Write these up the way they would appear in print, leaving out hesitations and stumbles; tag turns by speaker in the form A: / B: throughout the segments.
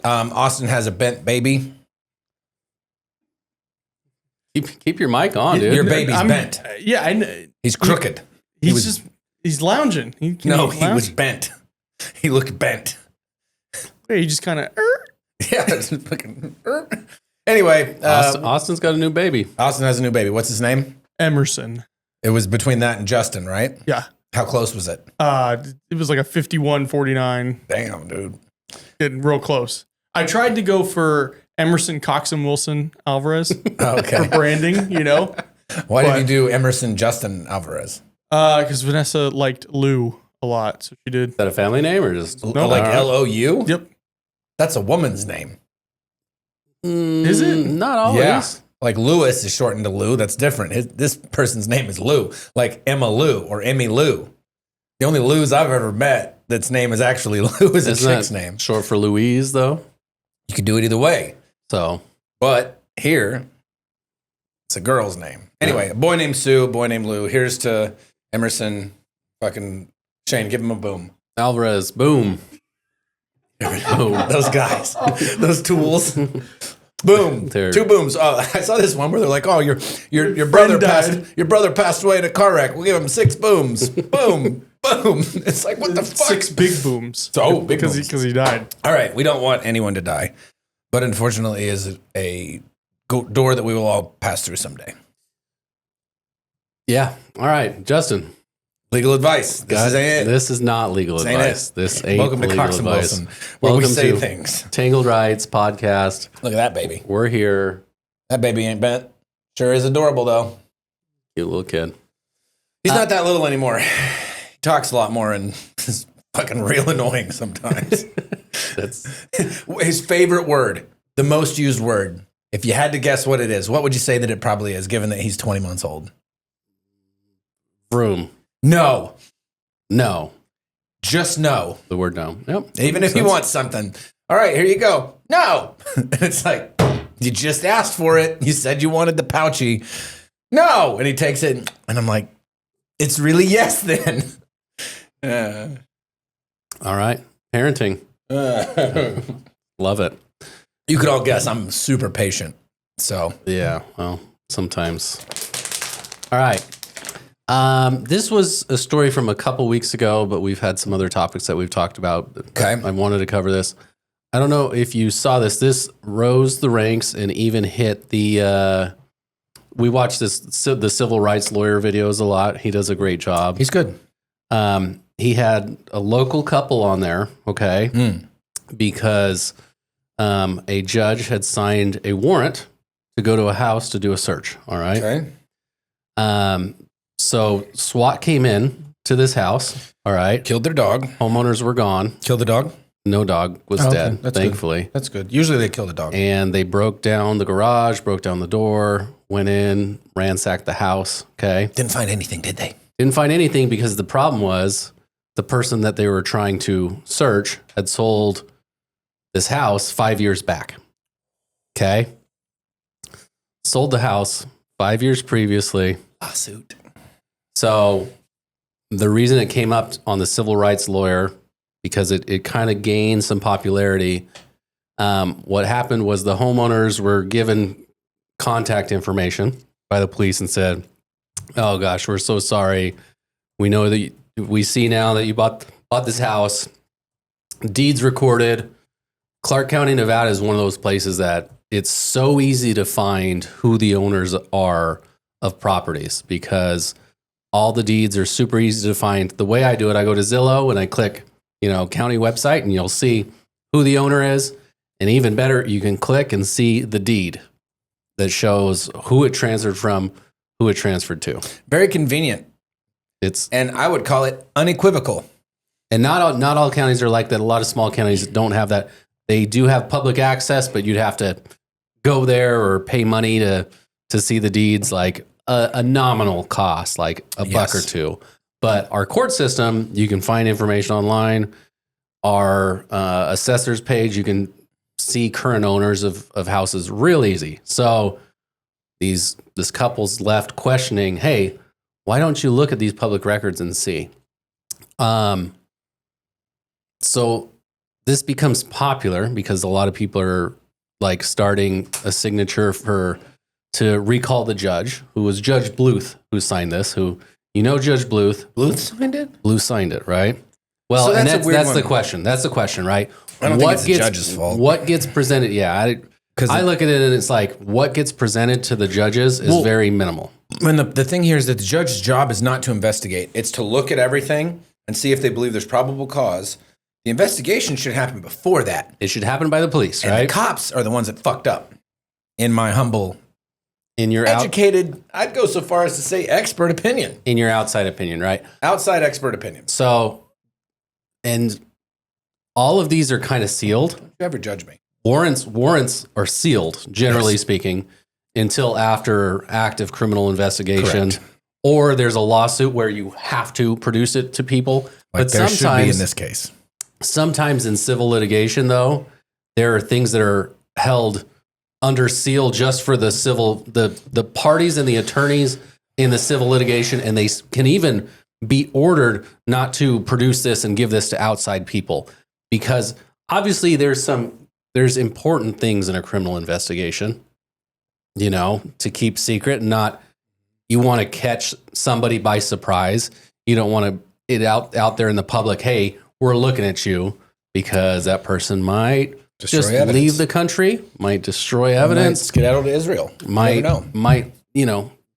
A: Austin has a bent baby.
B: Keep your mic on, dude.
A: Your baby's bent.
C: Yeah, I know.
A: He's crooked.
C: He's lounging. He
A: was bent. He looked bent.
C: He just kind of.
A: Yeah, it's fucking. Anyway,
B: Austin's got a new baby.
A: Austin has a new baby. What's his name?
C: Emerson.
A: It was between that and Justin, right?
C: Yeah.
A: How close was it?
C: It was like a 51-49.
A: Damn, dude.
C: Getting real close. I tried to go for Emerson Coxon Wilson Alvarez for branding, you know.
A: Why did you do Emerson Justin Alvarez?
C: Because Vanessa liked Lou a lot, so she did.
B: Is that a family name or just
A: like L-O-U?
C: Yep.
A: That's a woman's name.
C: Is it?
B: Not always.
A: Yeah. Like Lewis is shortened to Lou. That's different. This person's name is Lou, like Emma Lou or Emmy Lou. The only Lou's I've ever met that's name is actually Lou is a chick's name.
B: Short for Louise, though.
A: You could do it either way.
B: So,
A: but here, it's a girl's name. Anyway, a boy named Sue, a boy named Lou. Here's to Emerson, fucking Shane. Give him a boom.
B: Alvarez, boom.
A: Boom. Those guys, those tools. Boom. Two booms. Oh, I saw this one where they're like, "Oh, your brother passed away in a car wreck. We'll give him 6 booms." Boom, boom. It's like, what the fuck?
C: 6 big booms.
A: Big
C: because
A: booms.
C: he died.
A: All right, we don't want anyone to die, but unfortunately, is a door that we will all pass through someday.
B: Yeah. All right, Justin.
A: Legal advice.
B: This is not legal advice. This ain't
A: Welcome to
B: legal
A: Cox and
B: advice.
A: Wilson, where we
B: Welcome
A: say
B: to
A: things.
B: Tangled Rights podcast.
A: Look at that baby.
B: We're here.
A: That baby ain't bent. Sure is adorable, though.
B: Cute little kid.
A: He's not that little anymore. He talks a lot more and is fucking real annoying sometimes.
B: That's
A: his favorite word, the most used word. If you had to guess what it is, what would you say that it probably is, given that he's 20 months old?
B: Vroom.
A: No. Just no.
B: The word no. Yep.
A: Even if he wants something. All right, here you go. No. It's like, you just asked for it. You said you wanted the pouchy. No. And he takes it. And I'm like, it's really yes then.
B: All right. Parenting. Love it.
A: You could all guess I'm super patient. So.
B: Yeah. Well, sometimes. All right. This was a story from a couple weeks ago, but we've had some other topics that we've talked about.
A: Okay.
B: I wanted to cover this. I don't know if you saw this. This rose the ranks and even hit the, we watch the civil rights lawyer videos a lot. He does a great job.
A: He's good.
B: He had a local couple on there, okay, because a judge had signed a warrant to go to a house to do a search, all right?
A: Okay.
B: So SWAT came in to this house, all right?
A: Killed their dog.
B: Homeowners were gone.
A: Killed the dog?
B: No dog was dead,
A: That's
B: thankfully.
A: Good. That's good. Usually they kill the dog.
B: And they broke down the garage, broke down the door, went in, ransacked the house, okay?
A: Didn't find anything, did they?
B: Didn't find anything because the problem was the person that they were trying to search had sold this house 5 years back, okay? Sold the house 5 years previously.
A: Lawsuit.
B: So the reason it came up on the civil rights lawyer, because it kind of gained some popularity, what happened was the homeowners were given contact information by the police and said, "Oh gosh, we're so sorry. We know that we see now that you bought this house. Deeds recorded." Clark County, Nevada is one of those places that it's so easy to find who the owners are of properties because all the deeds are super easy to find. The way I do it, I go to Zillow and I click, county website, and you'll see who the owner is. And even better, you can click and see the deed that shows who it transferred from, who it transferred to.
A: Very convenient. And I would call it unequivocal.
B: And not all counties are like that. A lot of small counties don't have that. They do have public access, but you'd have to go there or pay money to see the deeds, like a nominal cost, like a buck or two. But our court system, you can find information online. Our assessor's page, you can see current owners of houses real easy. So this couple's left questioning, hey, why don't you look at these public records and see? So this becomes popular because a lot of people are like starting a signature to recall the judge, who was Judge Bluth, who signed this, who, Judge Bluth.
A: Bluth signed it?
B: Bluth signed it, right? Well, so that's the question. That's the question, right?
A: I don't think it's the judge's fault.
B: What gets presented? Yeah, I look at it and it's like what gets presented to the judges is very minimal.
A: When the thing here is that the judge's job is not to investigate. It's to look at everything and see if they believe there's probable cause. The investigation should happen before that.
B: It should happen by the police,
A: and
B: right?
A: The cops are the ones that fucked up, in my humble, educated, I'd go so far as to say expert opinion.
B: In your outside opinion, right?
A: Outside expert opinion.
B: So, and all of these are kind of sealed.
A: Don't you ever judge me.
B: Warrants are sealed, generally speaking, until after active criminal investigation.
A: Correct.
B: Or there's a lawsuit where you have to produce it to people.
A: Like but there should be in this case.
B: Sometimes in civil litigation, though, there are things that are held under seal just for the parties and the attorneys in the civil litigation, and they can even be ordered not to produce this and give this to outside people, because obviously there's important things in a criminal investigation, to keep secret and not. You want to catch somebody by surprise. You don't want it out there in the public. Hey, we're looking at you, because that person might leave the country, might destroy evidence,
A: might skedaddle to Israel.
B: Might,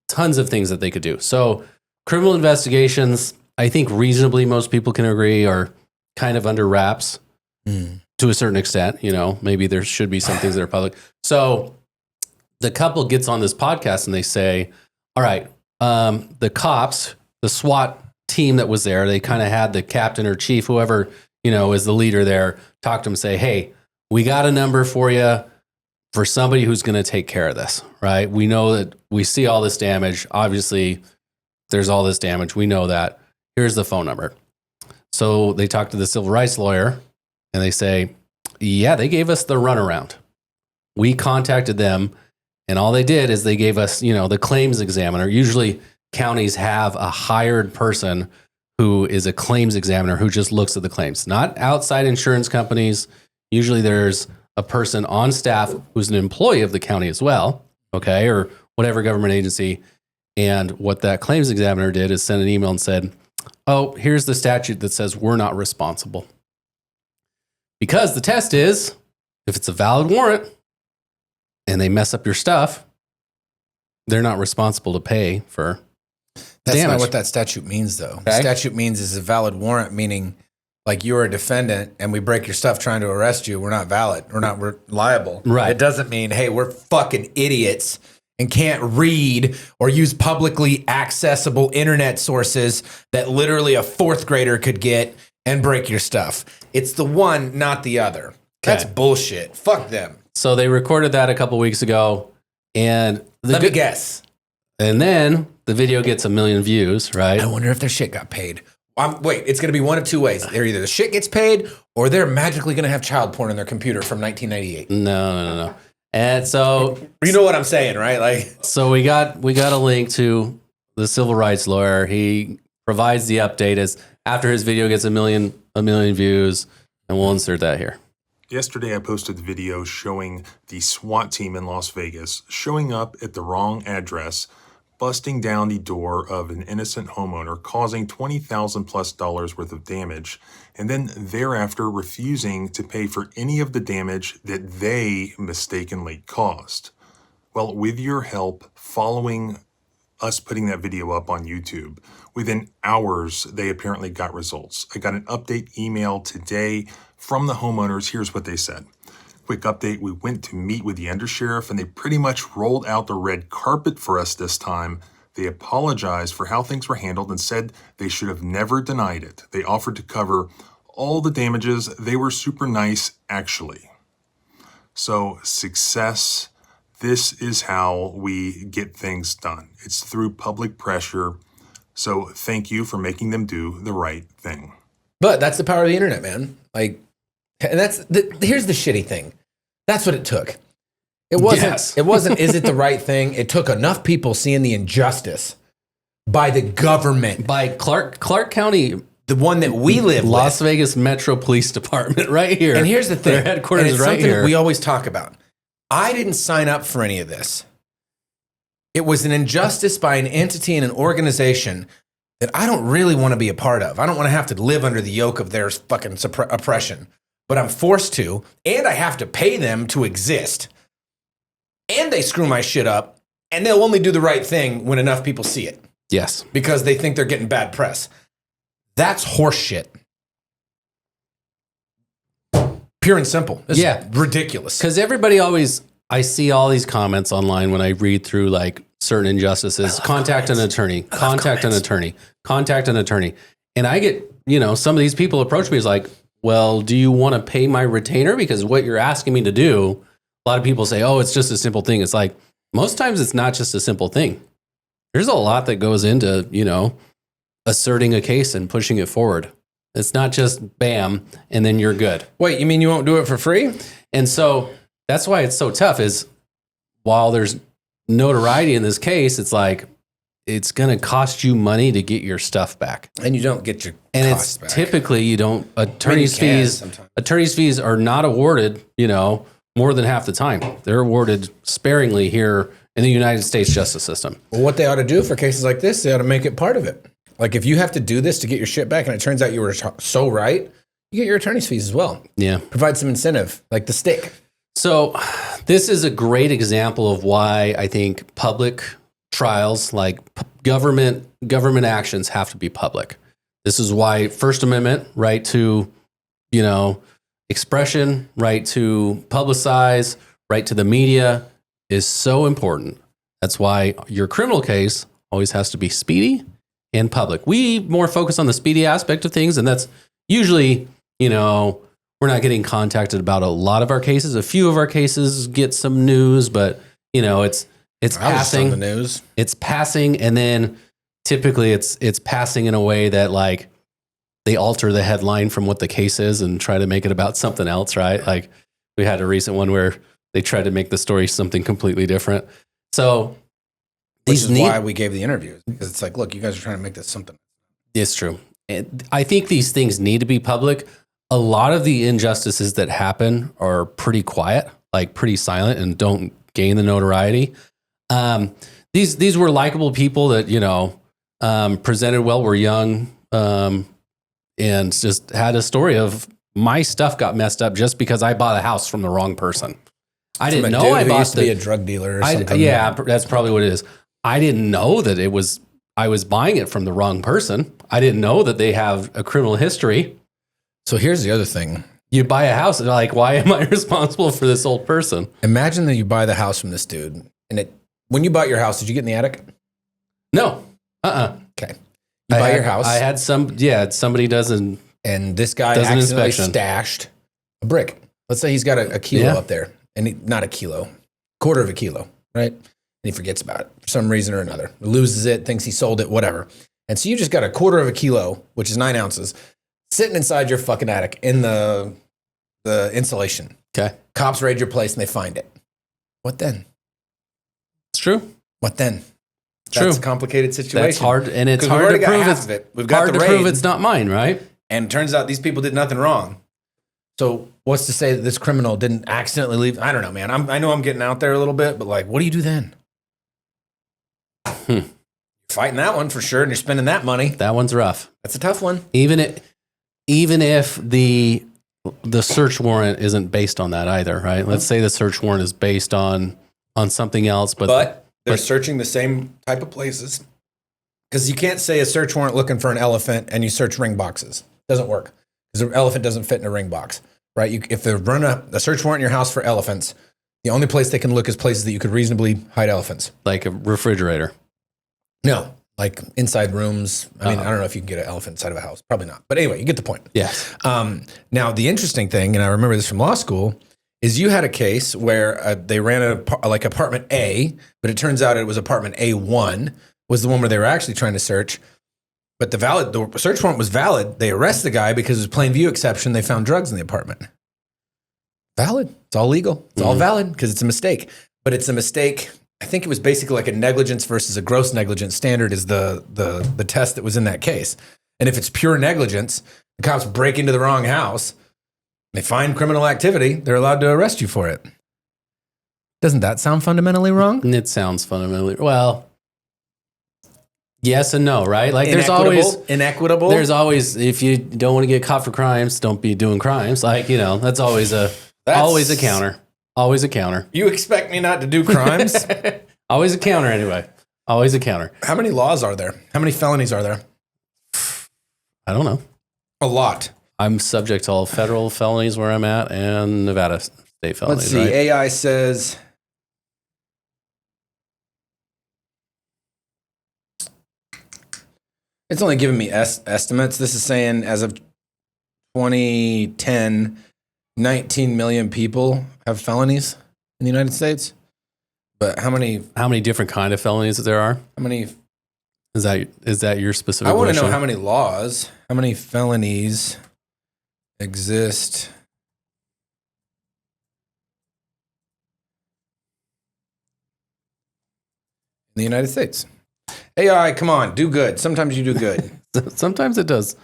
B: tons of things that they could do. So criminal investigations, I think reasonably most people can agree, are kind of under wraps to a certain extent. Maybe there should be some things that are public. So the couple gets on this podcast and they say, all right, the cops, the SWAT team that was there, they kind of had the captain or chief, whoever, is the leader there, talk to him and say, hey, we got a number for you for somebody who's going to take care of this, right? We know that we see all this damage. Obviously, there's all this damage. We know that. Here's the phone number. So they talk to the civil rights lawyer and they say, yeah, they gave us the runaround. We contacted them, and all they did is they gave us, the claims examiner. Usually counties have a hired person who is a claims examiner who just looks at the claims, not outside insurance companies. Usually there's a person on staff who's an employee of the county as well, okay, or whatever government agency. And what that claims examiner did is send an email and said, oh, here's the statute that says we're not responsible. Because the test is, if it's a valid warrant and they mess up your stuff, they're not responsible to pay for
A: That's
B: damage.
A: not what that statute means, though.
B: Okay.
A: The statute means is a valid warrant, meaning like you're a defendant and we break your stuff trying to arrest you. We're not valid. We're liable.
B: Right.
A: It doesn't mean, hey, we're fucking idiots and can't read or use publicly accessible internet sources that literally a fourth grader could get and break your stuff. It's the one, not the other. That's bullshit. Fuck them.
B: So they recorded that a couple weeks ago, and
A: let me guess.
B: And then the video gets 1 million views, right?
A: I wonder if their shit got paid. Wait, it's going to be one of two ways. They're either the shit gets paid or they're magically going to have child porn on their computer from 1998.
B: No. And so
A: you know what I'm saying, right? Like,
B: so we got a link to the civil rights lawyer. He provides the update as after his video gets 1 million views, and we'll insert that here.
D: Yesterday, I posted the video showing the SWAT team in Las Vegas showing up at the wrong address, busting down the door of an innocent homeowner, causing $20,000+ worth of damage, and then thereafter refusing to pay for any of the damage that they mistakenly caused. Well, with your help, following us putting that video up on YouTube, within hours, they apparently got results. I got an update email today from the homeowners. Here's what they said. Quick update, we went to meet with the undersheriff and they pretty much rolled out the red carpet for us this time. They apologized for how things were handled and said they should have never denied it. They offered to cover all the damages. They were super nice, actually. So success, this is how we get things done. It's through public pressure. So thank you for making them do the right thing.
A: But that's the power of the internet, man. Like, and here's the shitty thing. That's what it took. It wasn't, is it the right thing? It took enough people seeing the injustice by the government.
B: By Clark County
A: the one that we live
B: Las Vegas Metro Police Department right here.
A: And here's the thing.
B: Their headquarters
A: and it's
B: right
A: something
B: here.
A: we always talk about. I didn't sign up for any of this. It was an injustice by an entity and an organization that I don't really want to be a part of. I don't want to have to live under the yoke of their fucking oppression. But I'm forced to, and I have to pay them to exist. And they screw my shit up, and they'll only do the right thing when enough people see it.
B: Yes.
A: Because they think they're getting bad press. That's horse shit. Pure and simple. It's ridiculous.
B: Because everybody always, I see all these comments online when I read through like certain injustices. Contact an attorney. Contact an attorney. Contact an attorney. And I get, some of these people approach me as like, well, do you want to pay my retainer? Because what you're asking me to do, a lot of people say, oh, it's just a simple thing. It's like, most times it's not just a simple thing. There's a lot that goes into, asserting a case and pushing it forward. It's not just bam, and then you're good.
A: Wait, you mean you won't do it for free?
B: And so that's why it's so tough is while there's notoriety in this case, it's like, it's going to cost you money to get your stuff back.
A: And you don't get your
B: and
A: costs back.
B: Typically you don't, attorney's fees are not awarded, more than half the time. They're awarded sparingly here in the United States justice system.
A: Well, what they ought to do for cases like this, they ought to make it part of it. Like if you have to do this to get your shit back and it turns out you were so right, you get your attorney's fees as well.
B: Yeah.
A: Provide some incentive, like the stick.
B: So this is a great example of why I think public trials, like government actions have to be public. This is why First Amendment, right to, expression, right to publicize, right to the media is so important. That's why your criminal case always has to be speedy and public. We more focus on the speedy aspect of things, and that's usually, we're not getting contacted about a lot of our cases. A few of our cases get some news, but it's passing
A: the news.
B: It's passing, and then typically it's passing in a way that like they alter the headline from what the case is and try to make it about something else, right? Like we had a recent one where they tried to make the story something completely different. So
A: which is why we gave the interviews, because it's like, look, you guys are trying to make this something.
B: It's true. I think these things need to be public. A lot of the injustices that happen are pretty quiet, like pretty silent, and don't gain the notoriety. These were likable people that, presented well, were young, and just had a story of my stuff got messed up just because I bought a house from the wrong person. I didn't know I bought
A: used to be a drug dealer or something.
B: Yeah, that's probably what it is. I didn't know that I was buying it from the wrong person. I didn't know that they have a criminal history.
A: So here's the other thing.
B: You buy a house and like, why am I responsible for this old person?
A: Imagine that you buy the house from this dude. And when you bought your house, did you get in the attic?
B: No.
A: Okay. You buy your house.
B: I had somebody doesn't.
A: And this guy accidentally stashed a brick. Let's say he's got a kilo up there. And not a kilo, quarter of a kilo, right? And he forgets about it for some reason or another. Loses it, thinks he sold it, whatever. And so you just got a quarter of a kilo, which is 9 ounces, sitting inside your fucking attic in the insulation.
B: Okay.
A: Cops raid your place and they find it. What then?
B: It's true.
A: What then?
B: True.
A: That's a complicated situation.
B: That's hard, and it's hard to prove
A: We've got
B: hard to prove it's not mine, right?
A: And it turns out these people did nothing wrong. So what's to say that this criminal didn't accidentally leave? I don't know, man. I know I'm getting out there a little bit, but like, what do you do then? You're fighting that one for sure, and you're spending that money.
B: That one's rough.
A: That's a tough one.
B: Even if the search warrant isn't based on that either, right? Let's say the search warrant is based on something else, but
A: they're searching the same type of places. Because you can't say a search warrant looking for an elephant and you search ring boxes. Doesn't work. Because an elephant doesn't fit in a ring box, right? If they run a search warrant in your house for elephants, the only place they can look is places that you could reasonably hide elephants.
B: Like a refrigerator.
A: No, like inside rooms. I mean, I don't know if you can get an elephant inside of a house. Probably not. But anyway, you get the point.
B: Yes.
A: Now, the interesting thing, and I remember this from law school, is you had a case where they ran apartment A, but it turns out it was apartment A1 was the one where they were actually trying to search. But the search warrant was valid. They arrest the guy because it was plain view exception. They found drugs in the apartment. Valid. It's all legal. It's all valid because it's a mistake. But it's a mistake. I think it was basically like a negligence versus a gross negligence standard is the test that was in that case. And if it's pure negligence, the cops break into the wrong house, they find criminal activity, they're allowed to arrest you for it. Doesn't that sound fundamentally wrong?
B: It sounds fundamentally, well, yes and no, right? Like there's always
A: inequitable.
B: There's always, if you don't want to get caught for crimes, don't be doing crimes. Like, that's always a counter. Always a counter.
A: You expect me not to do crimes?
B: Always a counter anyway. Always a counter.
A: How many laws are there? How many felonies are there?
B: I don't know.
A: A lot.
B: I'm subject to all federal felonies where I'm at and Nevada state felonies.
A: Let's see.
B: Right?
A: AI says it's only giving me estimates. This is saying as of 2010, 19 million people have felonies in the United States. But how many
B: different kind of felonies there are?
A: How many?
B: Is that your specific?
A: I want to
B: question?
A: know how many laws, how many felonies exist in the United States. AI, come on, do good. Sometimes you do good.
B: Sometimes it does.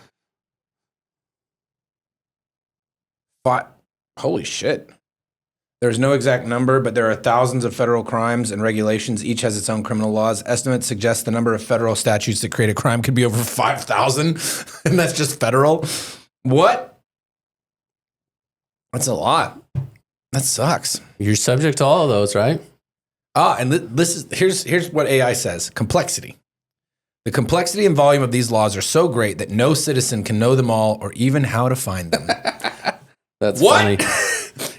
A: Holy shit. There's no exact number, but there are thousands of federal crimes and regulations. Each has its own criminal laws. Estimates suggest the number of federal statutes that create a crime could be over 5,000, and that's just federal. What? That's a lot. That sucks.
B: You're subject to all of those, right?
A: And here's what AI says. Complexity. The complexity and volume of these laws are so great that no citizen can know them all or even how to find them.
B: That's
A: what?
B: Funny.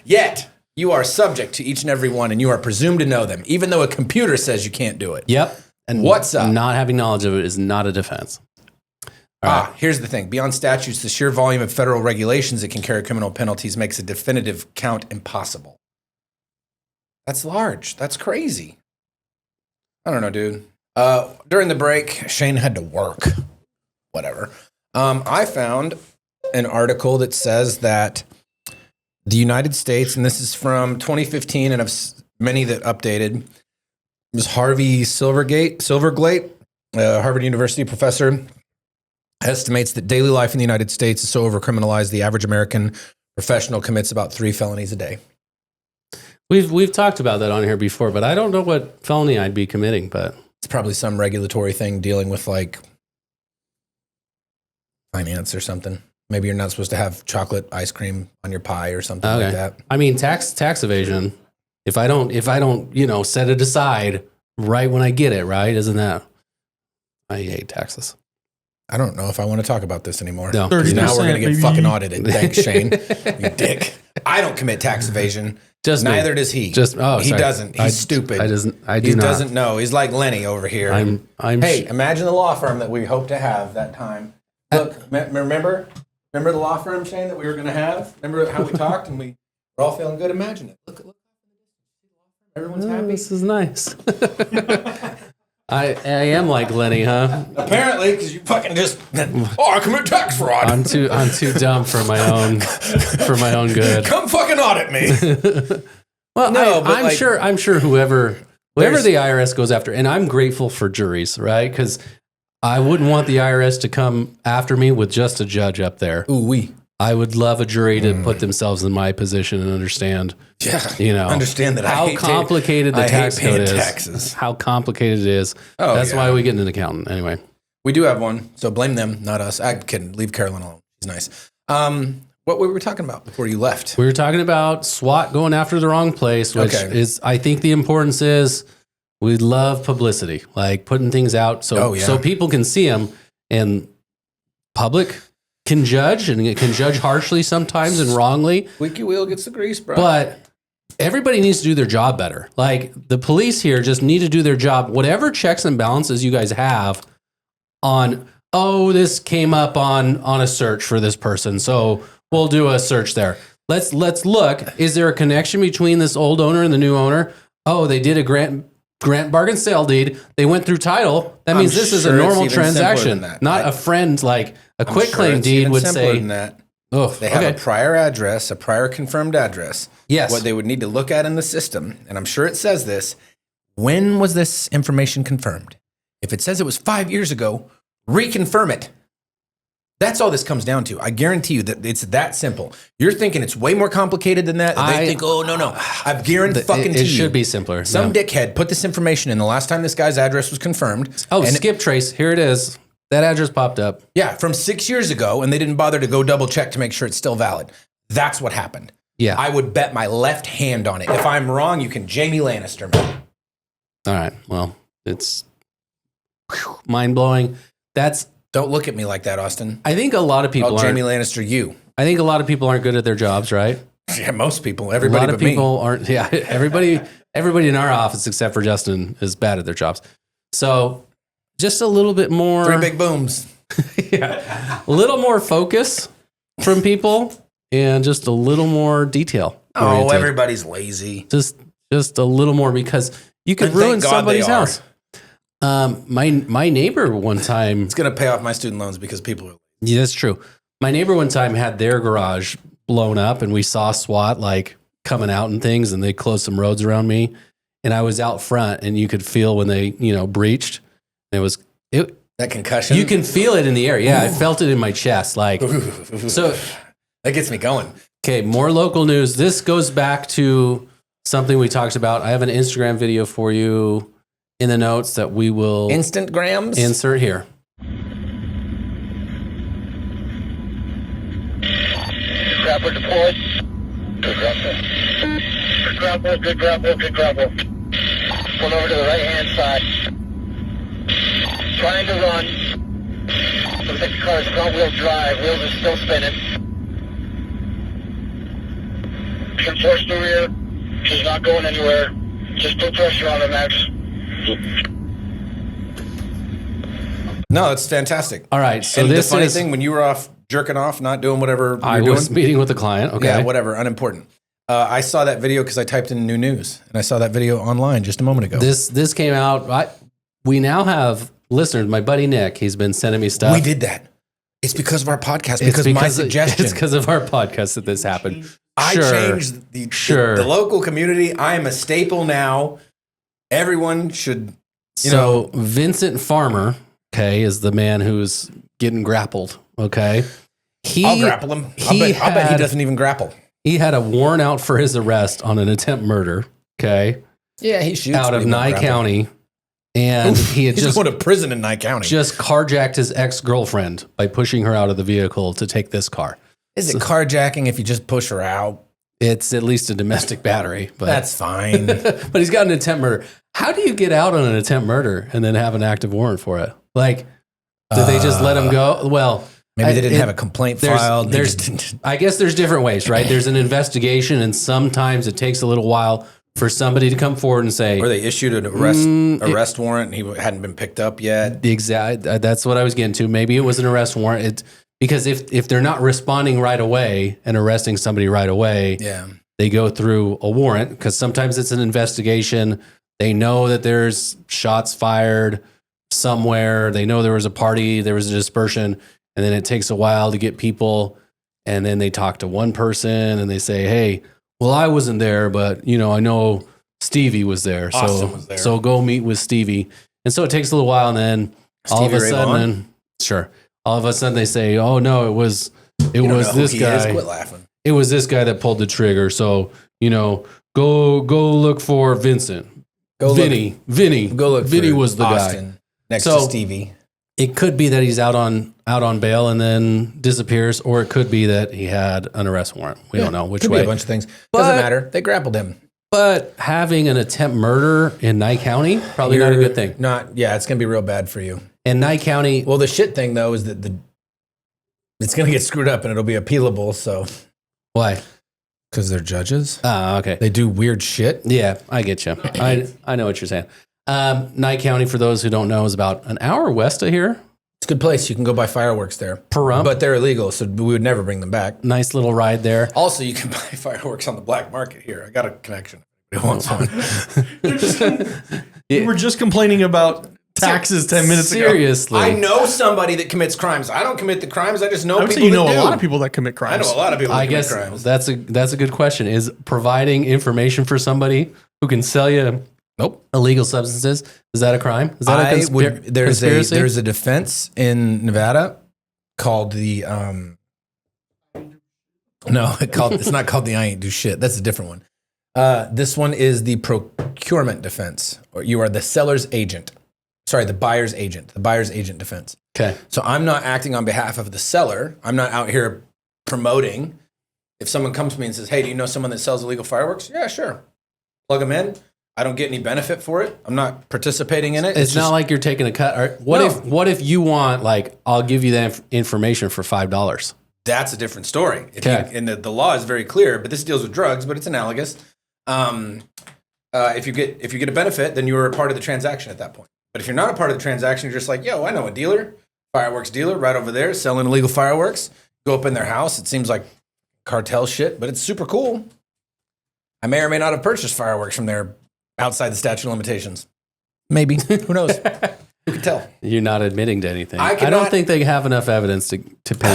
A: Yet, you are subject to each and every one, and you are presumed to know them, even though a computer says you can't do it.
B: Yep.
A: And what's up?
B: Not having knowledge of it is not a defense. All right.
A: Here's the thing. Beyond statutes, the sheer volume of federal regulations that can carry criminal penalties makes a definitive count impossible. That's large. That's crazy. I don't know, dude. During the break, Shane had to work. Whatever. I found an article that says that the United States, and this is from 2015, and of many that updated, it was Harvey Silverglate, Harvard University professor, estimates that daily life in the United States is so overcriminalized, the average American professional commits about 3 felonies a day.
B: We've talked about that on here before, but I don't know what felony I'd be committing, but
A: it's probably some regulatory thing dealing with like finance or something. Maybe you're not supposed to have chocolate ice cream on your pie or something like that.
B: I mean, tax evasion. If I don't, set it aside right when I get it, right? Isn't that? I hate taxes.
A: I don't know if I want to talk about this anymore.
B: No,
A: because now we're going to get fucking audited. Thanks, Shane. You dick. I don't commit tax evasion. Neither does he. He doesn't. He's stupid. He doesn't know. He's like Lenny over here. Imagine the law firm that we hope to have that time. Look, remember the law firm, Shane, that we were going to have? Remember how we talked and we were all feeling good? Imagine it. Look. Everyone's happy.
B: This is nice. I am like Lenny, huh?
A: Apparently, because you fucking just I commit tax fraud.
B: I'm too dumb for my own good.
A: Come fucking audit me.
B: Well, no, I'm sure whoever the IRS goes after, and I'm grateful for juries, right? Because I wouldn't want the IRS to come after me with just a judge up there. I would love a jury to put themselves in my position and understand.
A: Yeah, understand that
B: how complicated the tax code is.
A: Taxes.
B: How complicated it is. That's why we get an accountant anyway.
A: We do have one, so blame them, not us. I'm kidding. Leave Carolyn alone. She's nice. What were we talking about before you left?
B: We were talking about SWAT going after the wrong place, which is, I think the importance is we love publicity, like putting things out so people can see them, and public can judge, and it can judge harshly sometimes and wrongly.
A: Squeaky wheel gets the grease, bro.
B: But everybody needs to do their job better. Like the police here just need to do their job. Whatever checks and balances you guys have on, this came up on a search for this person, so we'll do a search there. Let's look. Is there a connection between this old owner and the new owner? They did a grant bargain sale deed. They went through title. That means this is a normal transaction, not a friend like a quick claim deed would say.
A: They have a prior address, a prior confirmed address.
B: Yes.
A: What they would need to look at in the system, and I'm sure it says this, when was this information confirmed? If it says it was 5 years ago, reconfirm it. That's all this comes down to. I guarantee you that it's that simple. You're thinking it's way more complicated than that. They think, oh, no. I guarantee
B: it should be simpler.
A: Some dickhead put this information in the last time this guy's address was confirmed.
B: Oh, skip trace. Here it is. That address popped up.
A: Yeah, from 6 years ago, and they didn't bother to go double check to make sure it's still valid. That's what happened.
B: Yeah.
A: I would bet my left hand on it. If I'm wrong, you can Jamie Lannister me.
B: All right. Well, it's mind-blowing.
A: Don't look at me like that, Austin.
B: I think a lot of people
A: I'll Jamie Lannister you.
B: I think a lot of people aren't good at their jobs, right?
A: Yeah, most people. Everybody but me.
B: A lot of people aren't. Yeah, everybody in our office except for Justin is bad at their jobs. So just a little bit more.
A: 3 big booms.
B: Yeah. A little more focus from people and just a little more detail.
A: Oh, everybody's lazy.
B: Just a little more because you could ruin somebody's house. My neighbor one time.
A: It's going to pay off my student loans because people are.
B: Yeah, that's true. My neighbor one time had their garage blown up, and we saw SWAT like coming out and things, and they closed some roads around me, and I was out front, and you could feel when they breached. It
A: that concussion.
B: You can feel it in the air. Yeah, I felt it in my chest. Like so,
A: that gets me going.
B: Okay, more local news. This goes back to something we talked about. I have an Instagram video for you in the notes that we will
A: Instagrams
B: insert here.
E: Grapple deployed. Good grapple. Good grapple, good grapple, good grapple. Pull over to the right-hand side. Trying to run. Looks like the car is front-wheel drive. Wheels are still spinning. Can force the rear. She's not going anywhere. Just put pressure on her, Max.
A: No, it's fantastic.
B: All right. So
A: and
B: this
A: the funny
B: is
A: thing when you were off jerking off, not doing whatever
B: I was meeting with a client. Okay.
A: Yeah, whatever, unimportant. I saw that video because I typed in new news, and I saw that video online just a moment ago.
B: This came out. We now have listeners. My buddy Nick, he's been sending me stuff.
A: We did that. It's because of our podcast. Because my suggestion.
B: It's because of our podcast that this happened.
A: I changed the local community. I am a staple now. Everyone should.
B: So Vincent Farmer, okay, is the man who's getting grappled. Okay,
A: I'll grapple him. I'll bet he doesn't even grapple.
B: He had a warrant out for his arrest on an attempt murder. Okay,
A: yeah, he shoots
B: out of Nye County, and he had just
A: going to prison in Nye County.
B: Just carjacked his ex-girlfriend by pushing her out of the vehicle to take this car.
A: Is it carjacking if you just push her out?
B: It's at least a domestic battery, but
A: that's fine.
B: But he's got an attempt murder. How do you get out on an attempt murder and then have an active warrant for it? Like, did they just let him go? Well,
A: maybe they didn't have a complaint filed.
B: I guess there's different ways, right? There's an investigation, and sometimes it takes a little while for somebody to come forward and say,
A: or they issued an arrest warrant, and he hadn't been picked up yet.
B: Exactly. That's what I was getting to. Maybe it was an arrest warrant. Because if they're not responding right away and arresting somebody right away, they go through a warrant, because sometimes it's an investigation. They know that there's shots fired somewhere. They know there was a party, there was a dispersion, and then it takes a while to get people. And then they talk to one person and they say, hey, well, I wasn't there, but I know Stevie was there. So go meet with Stevie. And so it takes a little while, and then all of a sudden they say, oh no, it was this guy.
A: Quit laughing.
B: It was this guy that pulled the trigger. So, go look for Vincent. Vinny.
A: Go look
B: Vinny
A: for
B: was the
A: Austin
B: guy.
A: Next to Stevie.
B: It could be that he's out on bail and then disappears, or it could be that he had an arrest warrant. We don't know which
A: could
B: way.
A: Be a bunch of things. Doesn't matter. They grappled him.
B: But having an attempt murder in Nye County, probably not a good thing.
A: It's going to be real bad for you.
B: And Nye County.
A: Well, the shit thing though is that it's going to get screwed up and it'll be appealable. So
B: why?
A: Because they're judges.
B: Oh, okay.
A: They do weird shit.
B: Yeah, I get you. I know what you're saying. Nye County, for those who don't know, is about an hour west of here.
A: It's a good place. You can go buy fireworks there.
B: Pahrump.
A: But they're illegal, so we would never bring them back.
B: Nice little ride there.
A: Also, you can buy fireworks on the black market here. I got a connection. Who wants one?
C: We were just complaining about taxes 10 minutes ago.
B: Seriously.
A: I know somebody that commits crimes. I don't commit the crimes. I just know people
C: that do.
A: a
C: lot of people that commit crimes.
A: I know a lot of people that commit crimes.
B: That's a good question. Is providing information for somebody who can sell you illegal substances, is that a crime? Is that a conspiracy?
A: There's a defense in Nevada called the no, it's not called the I ain't do shit. That's a different one. This one is the procurement defense, or you are the seller's agent. Sorry, the buyer's agent. The buyer's agent defense.
B: Okay.
A: So I'm not acting on behalf of the seller. I'm not out here promoting. If someone comes to me and says, "Hey, do you know someone that sells illegal fireworks?" Yeah, sure. Plug them in. I don't get any benefit for it. I'm not participating in it.
B: It's not like you're taking a cut. What if you want, like, I'll give you that information for $5?
A: That's a different story. And the law is very clear, but this deals with drugs, but it's analogous. If you get a benefit, then you are a part of the transaction at that point. But if you're not a part of the transaction, you're just like, yo, I know a dealer, fireworks dealer right over there selling illegal fireworks. Go up in their house. It seems like cartel shit, but it's super cool. I may or may not have purchased fireworks from there outside the statute of limitations. Maybe. Who knows? Who can tell?
B: You're not admitting to anything. I don't think they have enough evidence to pin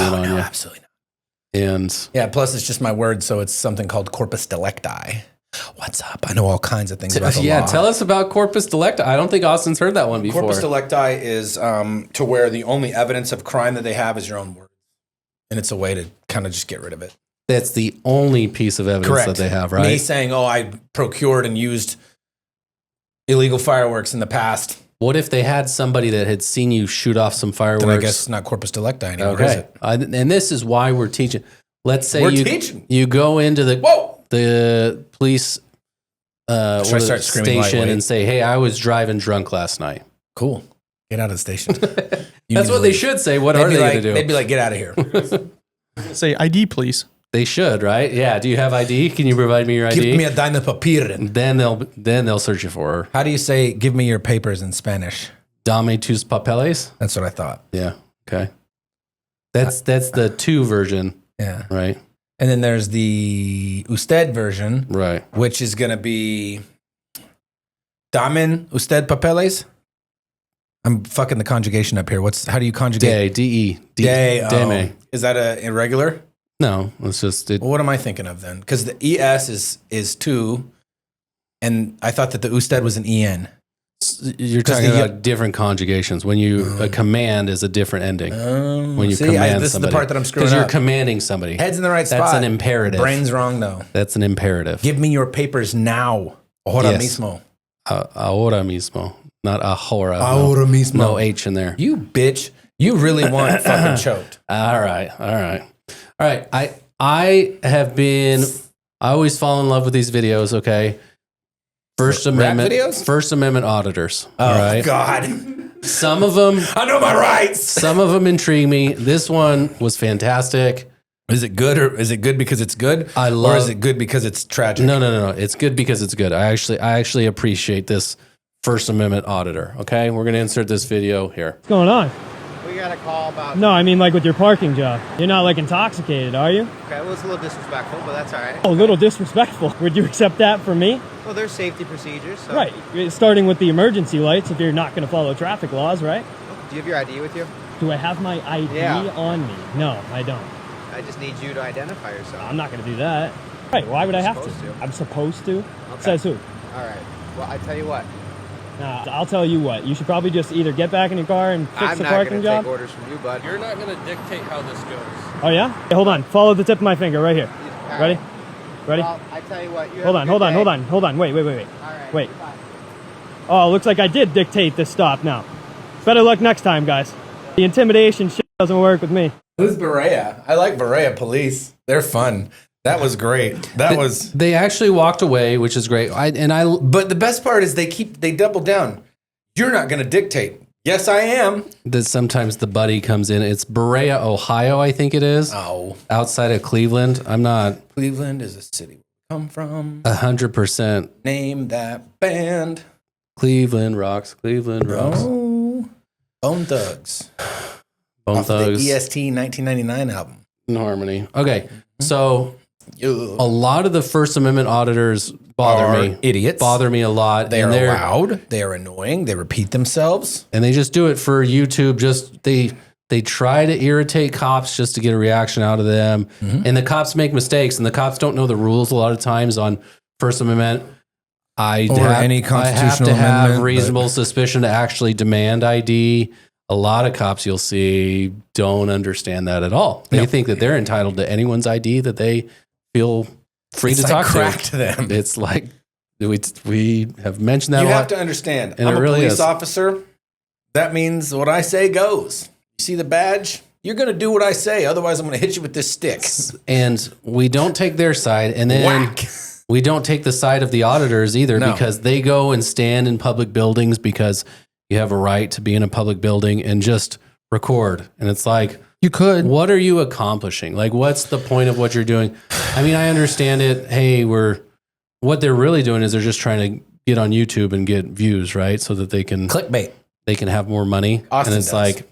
B: it on you.
A: Absolutely not.
B: And
A: yeah, plus it's just my word, so it's something called corpus delicti. What's up? I know all kinds of things about the law.
B: Tell us about corpus delicti. I don't think Austin's heard that one before.
A: Corpus delicti is to where the only evidence of crime that they have is your own word. And it's a way to kind of just get rid of it.
B: That's the only piece of evidence that they have, right?
A: Me saying, oh, I procured and used illegal fireworks in the past.
B: What if they had somebody that had seen you shoot off some fireworks?
A: Then I guess it's not corpus delicti anymore, is it?
B: And this is why we're teaching. Let's say you go into the police station and say, hey, I was driving drunk last night.
A: Cool. Get out of the station.
B: That's what they should say. What are they going to do?
A: They'd be like, get out of here.
C: Say, ID, please.
B: They should, right? Yeah. Do you have ID? Can you provide me your ID?
A: Give me a dime de papier.
B: Then they'll search you for her.
A: How do you say, give me your papers in Spanish?
B: Dame tus papeles?
A: That's what I thought.
B: Yeah. Okay. That's the 2 version.
A: Yeah.
B: Right.
A: And then there's the usted version.
B: Right.
A: Which is going to be damen usted papeles? I'm fucking the conjugation up here. How do you conjugate?
B: D-E.
A: Dame. Is that a irregular?
B: No, it's just it.
A: Well, what am I thinking of then? Because the ES is 2, and I thought that the usted was an EN.
B: You're talking about different conjugations. When a command is a different ending. When you command
A: this
B: somebody.
A: is the part that I'm screwing up.
B: Because you're commanding somebody.
A: Head's in the right spot.
B: That's an imperative.
A: Brain's wrong, though.
B: That's an imperative.
A: Give me your papers now. Ahora mismo.
B: Ahora mismo. Not ahora.
A: Ahora mismo.
B: No H in there.
A: You bitch. You really want fucking choked.
B: All right. I always fall in love with these videos, okay? First Amendment auditors.
A: Oh,
B: all right?
A: God.
B: Some of them.
A: I know my rights.
B: Some of them intrigue me. This one was fantastic.
A: Is it good or is it good because it's good? Or is it good because it's tragic?
B: No. It's good because it's good. I actually appreciate this First Amendment auditor. Okay, we're gonna insert this video here.
F: What's going on?
E: We got a call about...
F: No, I mean like with your parking job. You're not like intoxicated, are you?
E: Okay, well, it's a little disrespectful, but that's all right.
F: Oh, a little disrespectful. Would you accept that from me?
E: Well, there's safety procedures. So.
F: Right. Starting with the emergency lights if you're not going to follow traffic laws, right?
E: Do you have your ID with you?
F: Do I have my ID on me? No, I don't.
E: I just need you to identify yourself.
F: I'm not going to do that. Right, why would I have to? I'm supposed to?
E: Okay.
F: Says who?
E: All right. Well, I tell you what.
F: Nah, I'll tell you what. You should probably just either get back in your car and fix the parking job.
E: I'm not going to take orders from you, bud.
G: You're not going to dictate how this goes.
F: Oh, yeah? Hey, hold on. Follow the tip of my finger right here.
E: All
F: Ready?
E: right.
F: Ready?
E: Well, I tell you what.
F: Hold on. Wait.
E: All right.
F: Wait. Oh, looks like I did dictate this stop now. Better luck next time, guys. The intimidation shit doesn't work with me.
A: Who's Berea? I like Berea police. They're fun. That was great.
B: They actually walked away, which is great.
A: But the best part is they double down. You're not going to dictate. Yes, I am.
B: That sometimes the buddy comes in. It's Berea, Ohio, I think it is.
A: Oh,
B: outside of Cleveland. I'm not.
A: Cleveland is a city we come from.
B: 100%.
A: Name that band.
B: Cleveland rocks. Cleveland rocks.
A: Oh, Bone Thugs.
B: Bone Thugs.
A: The EST 1999 album.
B: In Harmony. Okay, so a lot of the First Amendment auditors bother me.
A: Idiots.
B: Bother me a lot.
A: They're loud. They are annoying. They repeat themselves.
B: And they just do it for YouTube. They try to irritate cops just to get a reaction out of them. Mm-hmm. And the cops make mistakes. And the cops don't know the rules a lot of times on First Amendment.
A: Any constitutional
B: I have to have
A: amendment,
B: reasonable suspicion to actually demand ID. a lot of cops you'll see don't understand that at all. They think that they're entitled to anyone's ID that they feel free to talk
A: crack to them.
B: It's like we have mentioned that.
A: You
B: a lot,
A: have to understand.
B: and
A: I'm
B: it
A: a
B: really
A: police
B: is.
A: officer. That means what I say goes. You see the badge? You're going to do what I say. Otherwise, I'm going to hit you with this stick.
B: And we don't take their side, and then
A: Whack.
B: we don't take the side of the auditors either, because they go and stand in public buildings because you have a right to be in a public building and just record. And it's like,
A: You could.
B: what are you accomplishing? Like, what's the point of what you're doing? I mean, I understand it. Hey, what they're really doing is they're just trying to get on YouTube and get views, right? So that they can
A: Clickbait.
B: have more money.
A: Austin
B: and it's
A: does.
B: like,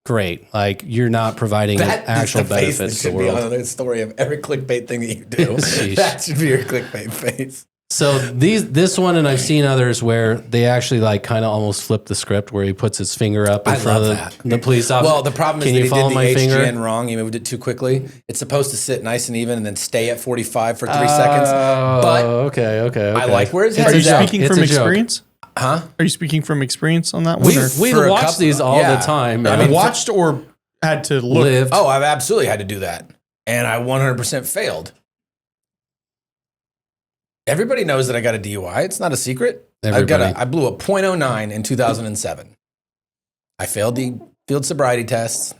B: great. Like, you're not providing actual benefits to the world.
A: That should be on the story of every clickbait thing that you do.
B: Sheesh.
A: That should be your clickbait face.
B: So this one, and I've seen others where they actually like kind of almost flip the script where he puts his finger up in front of the police officer.
A: Well, the problem is
B: Can
A: that
B: you
A: he
B: follow
A: did
B: my
A: the
B: finger?
A: HGN wrong. He moved it too quickly. It's supposed to sit nice and even and then stay at 45 for 3 seconds. But
B: okay.
A: I like where his
C: Are
A: head
C: you
A: is at.
C: speaking
B: It's
C: from
B: a joke.
C: experience?
A: Huh?
C: Are you speaking from experience on that one?
B: We
A: For a
B: watch
A: couple-
B: these all
A: yeah.
B: the time.
A: I
B: man.
A: mean,
C: watched or had to look?
B: lived.
A: Oh, I've absolutely had to do that. And I 100% failed. Everybody knows that I got a DUI. It's not a secret. I blew a .09 in 2007. I failed the field sobriety tests.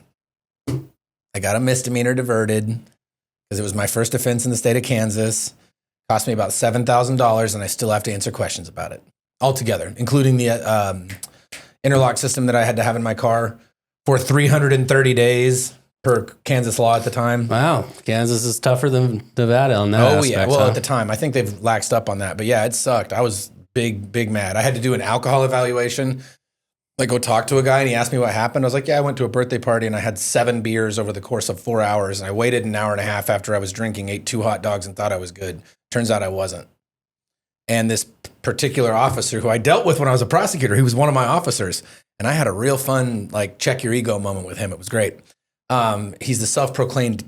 A: I got a misdemeanor diverted because it was my first offense in the state of Kansas. Cost me about $7,000, and I still have to answer questions about it altogether, including the interlock system that I had to have in my car for 330 days per Kansas law at the time.
B: Wow, Kansas is tougher than Nevada on that.
A: Oh,
B: aspect,
A: yeah. Well,
B: huh?
A: at the time, I think they've laxed up on that. But yeah, it sucked. I was big mad. I had to do an alcohol evaluation. Like, go talk to a guy, and he asked me what happened. I was like, yeah, I went to a birthday party, and I had 7 beers over the course of 4 hours. And I waited an hour and a half after I was drinking, ate 2 hot dogs, and thought I was good. Turns out I wasn't. And this particular officer who I dealt with when I was a prosecutor, he was one of my officers. And I had a real fun, like, check your ego moment with him. It was great. He's the self-proclaimed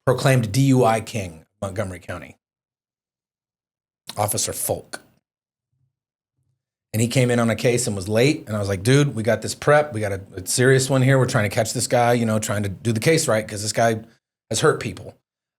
A: DUI king of Montgomery County. Officer Folk. And he came in on a case and was late. And I was like, dude, we got this prep. We got a serious one here. We're trying to catch this guy, trying to do the case right because this guy has hurt people.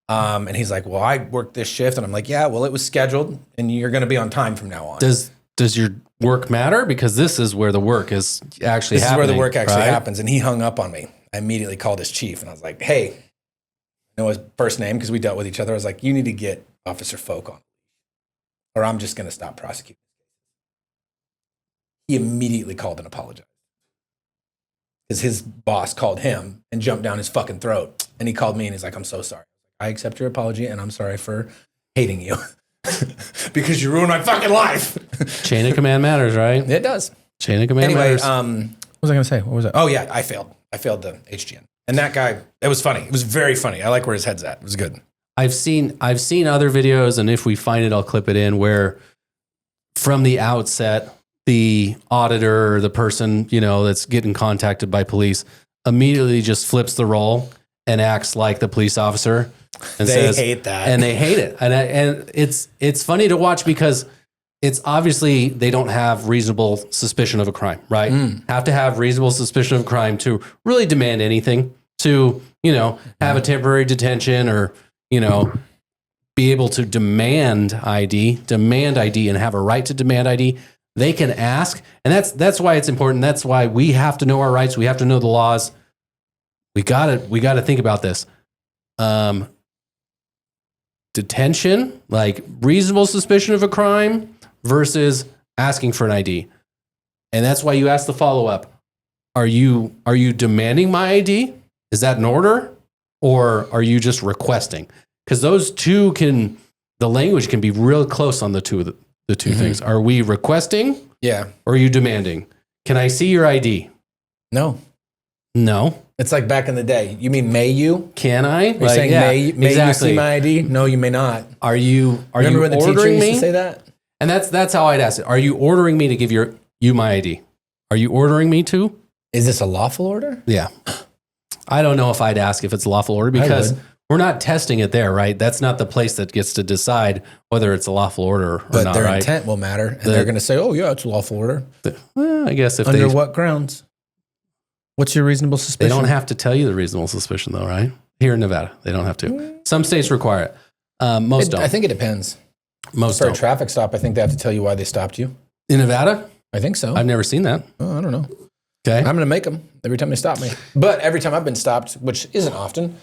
A: And he's like, well, I worked this shift. And I'm like, yeah, well, it was scheduled and you're going to be on time from now on.
B: Does your work matter? Because this is where the work is actually happening.
A: This is where the work actually
B: right?
A: happens. And he hung up on me. I immediately called his chief and I was like, hey, I know his first name because we dealt with each other. I was like, you need to get Officer Folk on or I'm just going to stop prosecuting. He immediately called and apologized because his boss called him and jumped down his fucking throat. And he called me and he's like, I'm so sorry. I accept your apology and I'm sorry for hating you because you ruined my fucking life.
B: Chain of command matters, right?
A: It does.
B: Chain of command
A: Anyway,
B: matters.
A: what was I going to say? What was it? Oh yeah, I failed. I failed the HGN. And that guy, it was funny. It was very funny. I like where his head's at. It was good.
B: I've seen other videos, and if we find it, I'll clip it in, where from the outset, the auditor or the person, that's getting contacted by police immediately just flips the role and acts like the police officer. And
A: They hate that.
B: And they hate it. And it's funny to watch because it's obviously they don't have reasonable suspicion of a crime, right? Have to have reasonable suspicion of a crime to really demand anything, to, have a temporary detention or, be able to demand ID and have a right to demand ID. They can ask, and that's why it's important. That's why we have to know our rights. We have to know the laws. We gotta think about this. Detention, like reasonable suspicion of a crime versus asking for an ID. And that's why you ask the follow-up. Are you demanding my ID? Is that an order? Or are you just requesting? Because those two the language can be real close on the two things. Are we requesting?
A: Yeah.
B: Or are you demanding? Can I see your ID?
A: No. It's like back in the day. You mean may you?
B: Can I?
A: You're saying may
B: exactly.
A: you see my ID? No, you may not.
B: Are you
A: Remember when the teacher
B: ordering
A: used
B: me?
A: to say that?
B: And that's how I'd ask it. Are you ordering me to give you my ID? Are you ordering me to?
A: Is this a lawful order?
B: Yeah. I don't know if I'd ask if it's a lawful order because we're not testing it there, right? That's not the place that gets to decide whether it's a lawful order or
A: But
B: not,
A: their
B: right?
A: intent will matter. And they're going to say, oh, yeah, it's a lawful order.
B: Well, I guess if
A: Under what grounds? What's your reasonable
B: They
A: suspicion?
B: don't have to tell you the reasonable suspicion, though, right? Here in Nevada, they don't have to. Some states require it. Most don't.
A: I think it depends.
B: Most
A: For a
B: don't.
A: traffic stop, I think they have to tell you why they stopped you.
B: In Nevada,
A: I think so.
B: I've never seen that.
A: I don't know.
B: Okay.
A: I'm going to make them every time they stop me. But every time I've been stopped, which isn't often,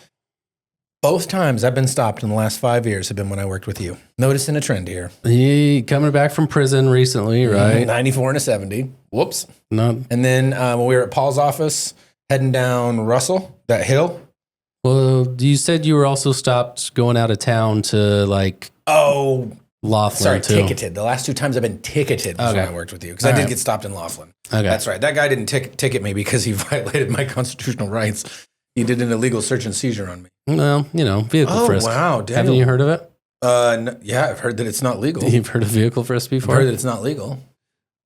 A: both times I've been stopped in the last 5 years have been when I worked with you. Noticing a trend here.
B: He coming back from prison recently, right?
A: 94 and a 70. Whoops.
B: Not
A: And then when we were at Paul's office, heading down Russell, that hill.
B: well. You said you were also stopped going out of town to like
A: Oh,
B: Laughlin
A: sorry,
B: too.
A: ticketed. The last 2 times I've been ticketed was when
B: Okay.
A: I worked with you. Because I
B: All
A: did
B: right.
A: get stopped in Laughlin.
B: Okay.
A: That's right. That guy didn't ticket me because he violated my constitutional rights. He did an illegal search and seizure on me.
B: Well, vehicle
A: Oh,
B: frisk.
A: wow. Daniel.
B: Haven't you heard of it?
A: Yeah, I've heard that it's not legal.
B: You've heard of vehicle frisk
A: I've
B: before?
A: heard that it's not legal.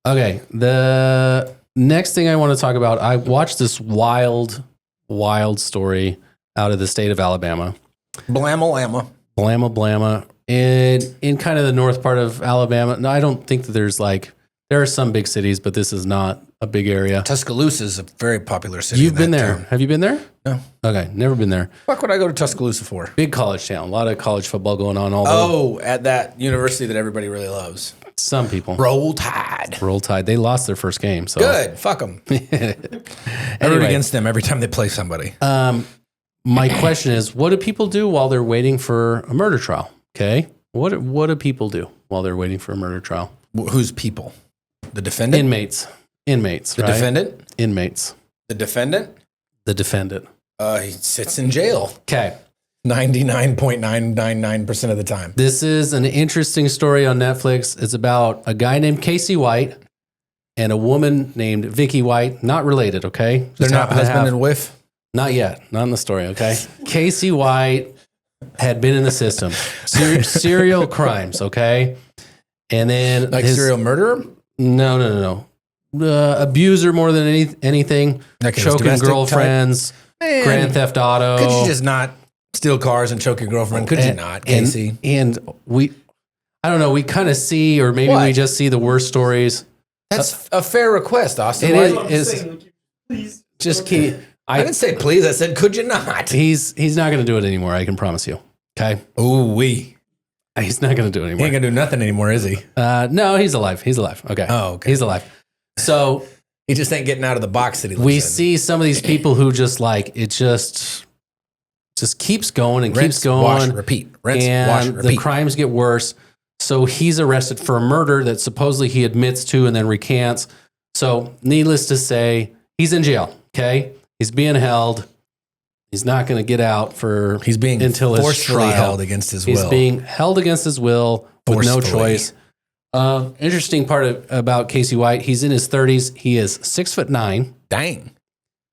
B: Okay. The next thing I want to talk about, I watched this wild story out of the state of Alabama.
A: Blamma.
B: Blamma Blamma. And in kind of the north part of Alabama. No, I don't think that there are some big cities, but this is not a big area.
A: Tuscaloosa is a very popular city.
B: You've
A: in
B: been
A: that
B: there.
A: town.
B: Have you been there?
A: No.
B: Okay. Never been there.
A: What would I go to Tuscaloosa for?
B: Big college town. A lot of college football going on. Although
A: At that university that everybody really loves.
B: some people
A: Roll Tide.
B: Roll Tide. They lost their first game. So
A: Good. Fuck them. I root
B: Anyway.
A: against them every time they play somebody.
B: My question is, what do people do while they're waiting for a murder trial? Okay. What do people do while they're waiting for a murder trial?
A: Who's people? The defendant?
B: Inmates.
A: The
B: right?
A: defendant?
B: Inmates.
A: The defendant?
B: The defendant.
A: He sits in jail
B: Okay.
A: 99.999% of the time.
B: This is an interesting story on Netflix. It's about a guy named Casey White and a woman named Vicky White. Not related, okay?
A: They're
B: Just
A: not
B: happen to
A: husband
B: have-
A: and wife?
B: Not yet. Not in the story, okay? Casey White had been in the system. Serial crimes, okay? And then
A: Like serial murderer?
B: No. Abuser more than anything.
A: Okay,
B: Choking
A: domestic
B: girlfriends.
A: Man,
B: Grand Theft Auto.
A: Could you just not steal cars and choke your girlfriend? Could you not, Casey?
B: And we, I don't know, we kind of see, or maybe we
A: What?
B: just see the worst stories.
A: That's a fair request, Austin.
B: It
A: Why-
B: is just keep.
A: I didn't say please. I said, could you not?
B: He's not going to do it anymore. I can promise you. Okay.
A: Ooh, wee.
B: He's not going to do it
A: He
B: anymore.
A: ain't gonna do nothing anymore, is he?
B: No, he's alive. He's alive. Okay.
A: Oh, okay.
B: He's alive. So
A: He just ain't getting out of the box that he lives
B: we
A: in.
B: see some of these people who just like it just keeps going and
A: Rinse,
B: keeps going.
A: wash, repeat. Rinse,
B: and
A: wash,
B: the
A: repeat.
B: crimes get worse. So he's arrested for a murder that supposedly he admits to and then recants. So needless to say, he's in jail. Okay. He's being held. He's not going to get out for
A: He's being
B: until his
A: forcefully
B: trial.
A: held against his
B: He's
A: will.
B: being held against his will with no
A: Forcefully.
B: choice. Interesting part about Casey White, he's in his 30s. He is 6'9".
A: Dang.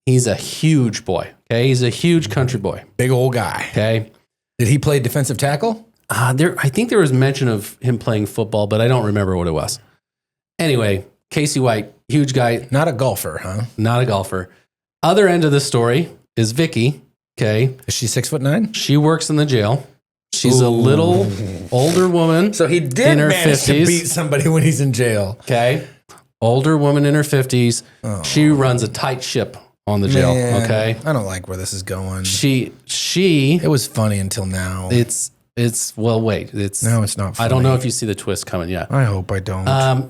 B: He's a huge boy. Okay. He's a huge country boy.
A: Big old guy.
B: Okay.
A: Did he play defensive tackle?
B: I think there was mention of him playing football, but I don't remember what it was. Anyway, Casey White, huge guy,
A: Not a golfer, huh?
B: not a golfer. Other end of the story is Vicky. Okay.
A: Is she 6'9"?
B: She works in the jail. She's a little older woman.
A: So he did
B: In her
A: manage to
B: 50s.
A: beat somebody when he's in jail.
B: Okay. Older woman in her 50s. She runs a tight ship on the jail.
A: Man,
B: Okay.
A: I don't like where this is going.
B: She
A: It was funny until now.
B: it's well, wait, it's
A: No, it's not funny.
B: I don't know if you see the twist coming yet.
A: I hope I don't. 'Cause it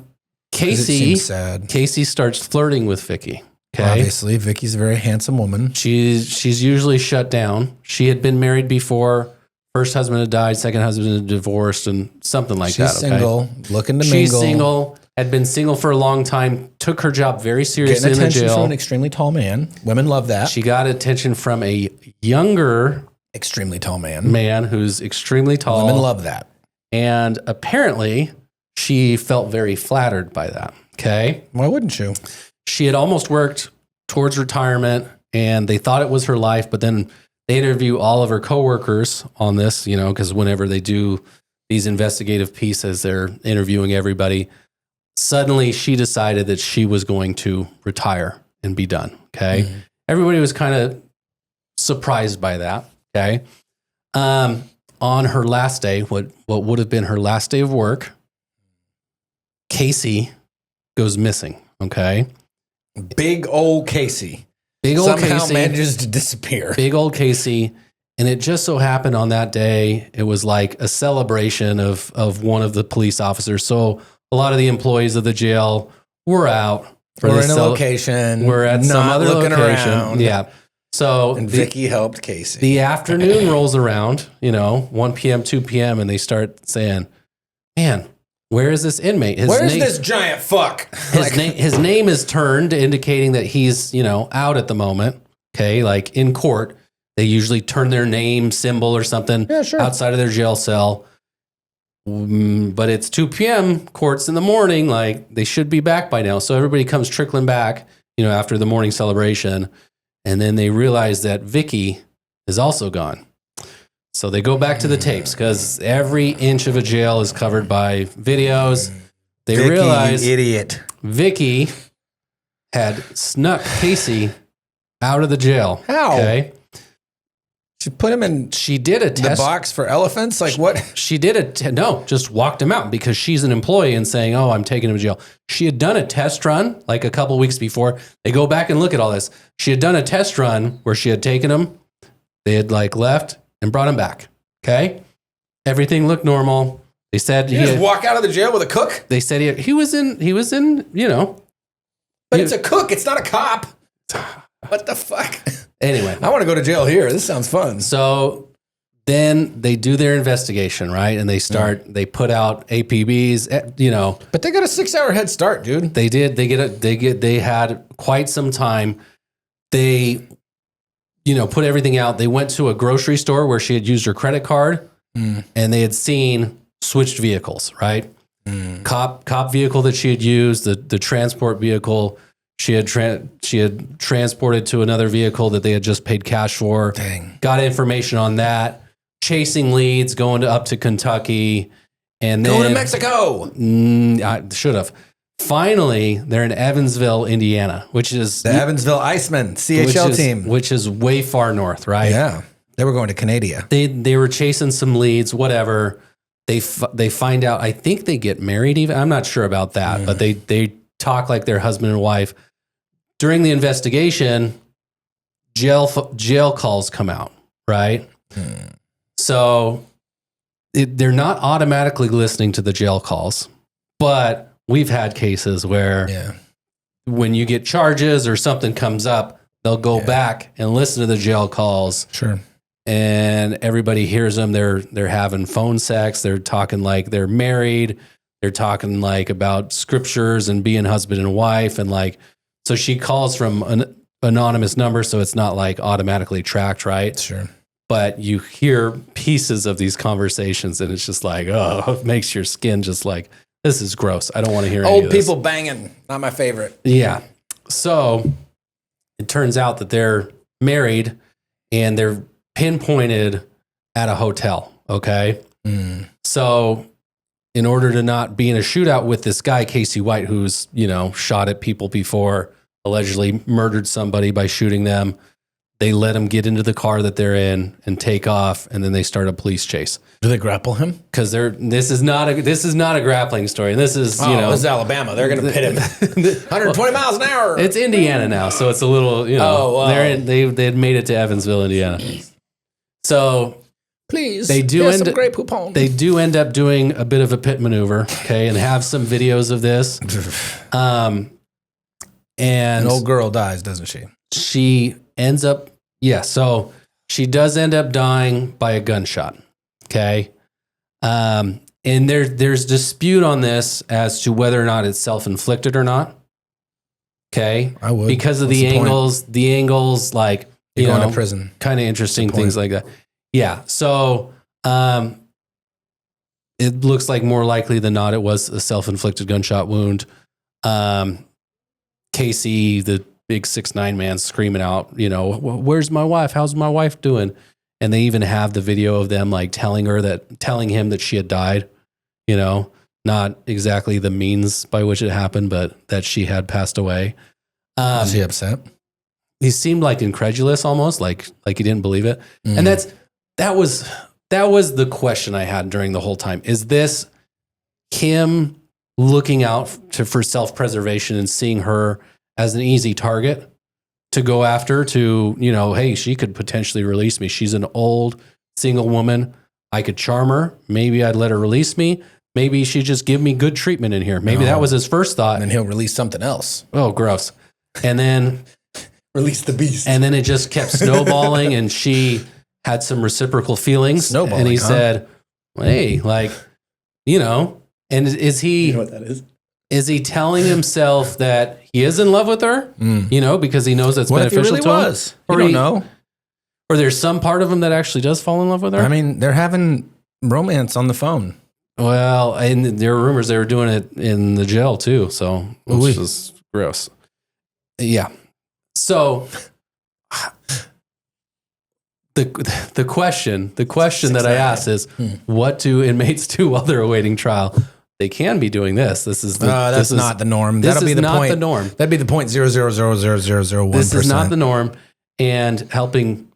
B: Casey
A: seems sad.
B: Casey starts flirting with Vicky. Okay.
A: Obviously, Vicky's a very handsome woman.
B: She's usually shut down. She had been married before. First husband had died, second husband had divorced, and something like
A: She's
B: that. Okay?
A: single, looking to
B: She's
A: mingle.
B: single, had been single for a long time, took her job very seriously
A: Getting
B: in the
A: attention from
B: jail.
A: an extremely tall man. Women love that.
B: She got attention from a younger
A: Extremely tall man.
B: man who's extremely tall.
A: Women love that.
B: And apparently, she felt very flattered by that. Okay.
A: Why wouldn't you?
B: She had almost worked towards retirement and they thought it was her life, but then they interview all of her coworkers on this, because whenever they do these investigative pieces, they're interviewing everybody. Suddenly she decided that she was going to retire and be done. Okay.
A: Mm-hmm.
B: Everybody was kind of surprised by that. Okay. On her last day, what would have been her last day of work, Casey goes missing. Okay.
A: Big old Casey.
B: Big old
A: somehow
B: Casey
A: manages to disappear.
B: Big old Casey. And it just so happened on that day, it was like a celebration of one of the police officers. So a lot of the employees of the jail were out.
A: We're in a location.
B: We're at some other
A: looking
B: location.
A: around.
B: Yeah. So
A: and Vicky helped Casey.
B: The afternoon rolls around, 1 p.m., 2 p.m., and they start saying, man, where is this inmate?
A: Where's this giant fuck?
B: His name is turned, indicating that he's, out at the moment. Okay. Like in court, they usually turn their name, symbol, or something outside of their jail cell. But it's 2 p.m. Court's in the morning. Like they should be back by now. So everybody comes trickling back, after the morning celebration. And then they realize that Vicky is also gone. So they go back to the tapes because every inch of a jail is covered by videos. They realize
A: idiot.
B: Vicky had snuck Casey out of the jail.
A: How?
B: Okay.
A: She put him in.
B: She did a test.
A: The box for elephants? Like what?
B: She did no, just walked him out because she's an employee and saying, oh, I'm taking him to jail. She had done a test run like a couple weeks before. They go back and look at all this. She had done a test run where she had taken him. They had left and brought him back. Okay. Everything looked normal. They said
A: he just walk out of the jail with a cook?
B: They said he was in,
A: But it's a cook. It's not a cop. What the fuck?
B: Anyway,
A: I want to go to jail here. This sounds fun.
B: So then they do their investigation, right? And they put out APBs,
A: But they got a 6-hour head start, dude.
B: They did. They had quite some time. They, put everything out. They went to a grocery store where she had used her credit card and they had seen switched vehicles, right? Cop vehicle that she had used, the transport vehicle. She had transported to another vehicle that they had just paid cash for.
A: Dang.
B: Got information on that. Chasing leads, going up to Kentucky, and then
A: going to Mexico.
B: I should have. Finally, they're in Evansville, Indiana, which is
A: the Evansville Icemen CHL team,
B: which is way far north, right?
A: Yeah, they were going to Canada.
B: They were chasing some leads, whatever. They find out. I think they get married. Even I'm not sure about that, but they talk like they're husband and wife. During the investigation, jail calls come out, right? So they're not automatically listening to the jail calls, but we've had cases where when you get charges or something comes up, they'll go back and listen to the jail calls.
A: Sure.
B: And everybody hears them. They're having phone sex. They're talking like they're married. They're talking like about scriptures and being husband and wife. And so she calls from an anonymous number. So it's not like automatically tracked, right?
A: Sure.
B: But you hear pieces of these conversations and it's just like, oh, it makes your skin just like, this is gross. I don't want to hear any of this.
A: Old people banging. Not my favorite.
B: Yeah. So it turns out that they're married and they're pinpointed at a hotel. Okay. So in order to not be in a shootout with this guy, Casey White, who's, shot at people before, allegedly murdered somebody by shooting them, they let him get into the car that they're in and take off. And then they start a police chase.
A: Do they grapple him?
B: Because this is not a grappling story. And this is,
A: this is Alabama. They're going to pit him 120 miles an hour.
B: It's Indiana now. So it's a little, they had made it to Evansville, Indiana. So
A: please,
B: they do
A: some Grey Poupon.
B: They do end up doing a bit of a pit maneuver, okay, and have some videos of this. And
A: an old girl dies, doesn't she?
B: She ends up, so she does end up dying by a gunshot, okay? And there's dispute on this as to whether or not it's self-inflicted or not, okay?
A: I would.
B: Because of the angles, like,
A: You're going to prison.
B: Kind of interesting things like that. Yeah. So it looks like more likely than not it was a self-inflicted gunshot wound. Casey, the big 6'9" man, screaming out, where's my wife? How's my wife doing? And they even have the video of them telling him that she had died, not exactly the means by which it happened, but that she had passed away.
A: Was he upset?
B: He seemed like incredulous almost, like he didn't believe it. And that was the question I had during the whole time. Is this him looking out for self-preservation and seeing her as an easy target to go after to, hey, she could potentially release me. She's an old single woman. I could charm her. Maybe I'd let her release me. Maybe she'd just give me good treatment in here. Maybe that was his first thought.
A: And then he'll release something else.
B: Oh, gross. And then
A: release the beast.
B: And then it just kept snowballing, and she had some reciprocal feelings.
A: Snowballing,
B: and he said, hey, and is he...
A: You know what that is?
B: Is he telling himself that he is in love with her? Because he knows that's beneficial
A: if he really
B: to him?
A: was? You don't know.
B: Or there's some part of him that actually does fall in love with her?
A: I mean, they're having romance on the phone.
B: Well, and there are rumors they were doing it in the jail too, so which is gross. Yeah. So the question that I asked is, what do inmates do while they're awaiting trial? They can be doing this.
A: That's not the norm.
B: This
A: That'll be
B: is
A: the
B: not
A: point.
B: the norm.
A: That'd be the 0.0000001%.
B: This is not the norm, and helping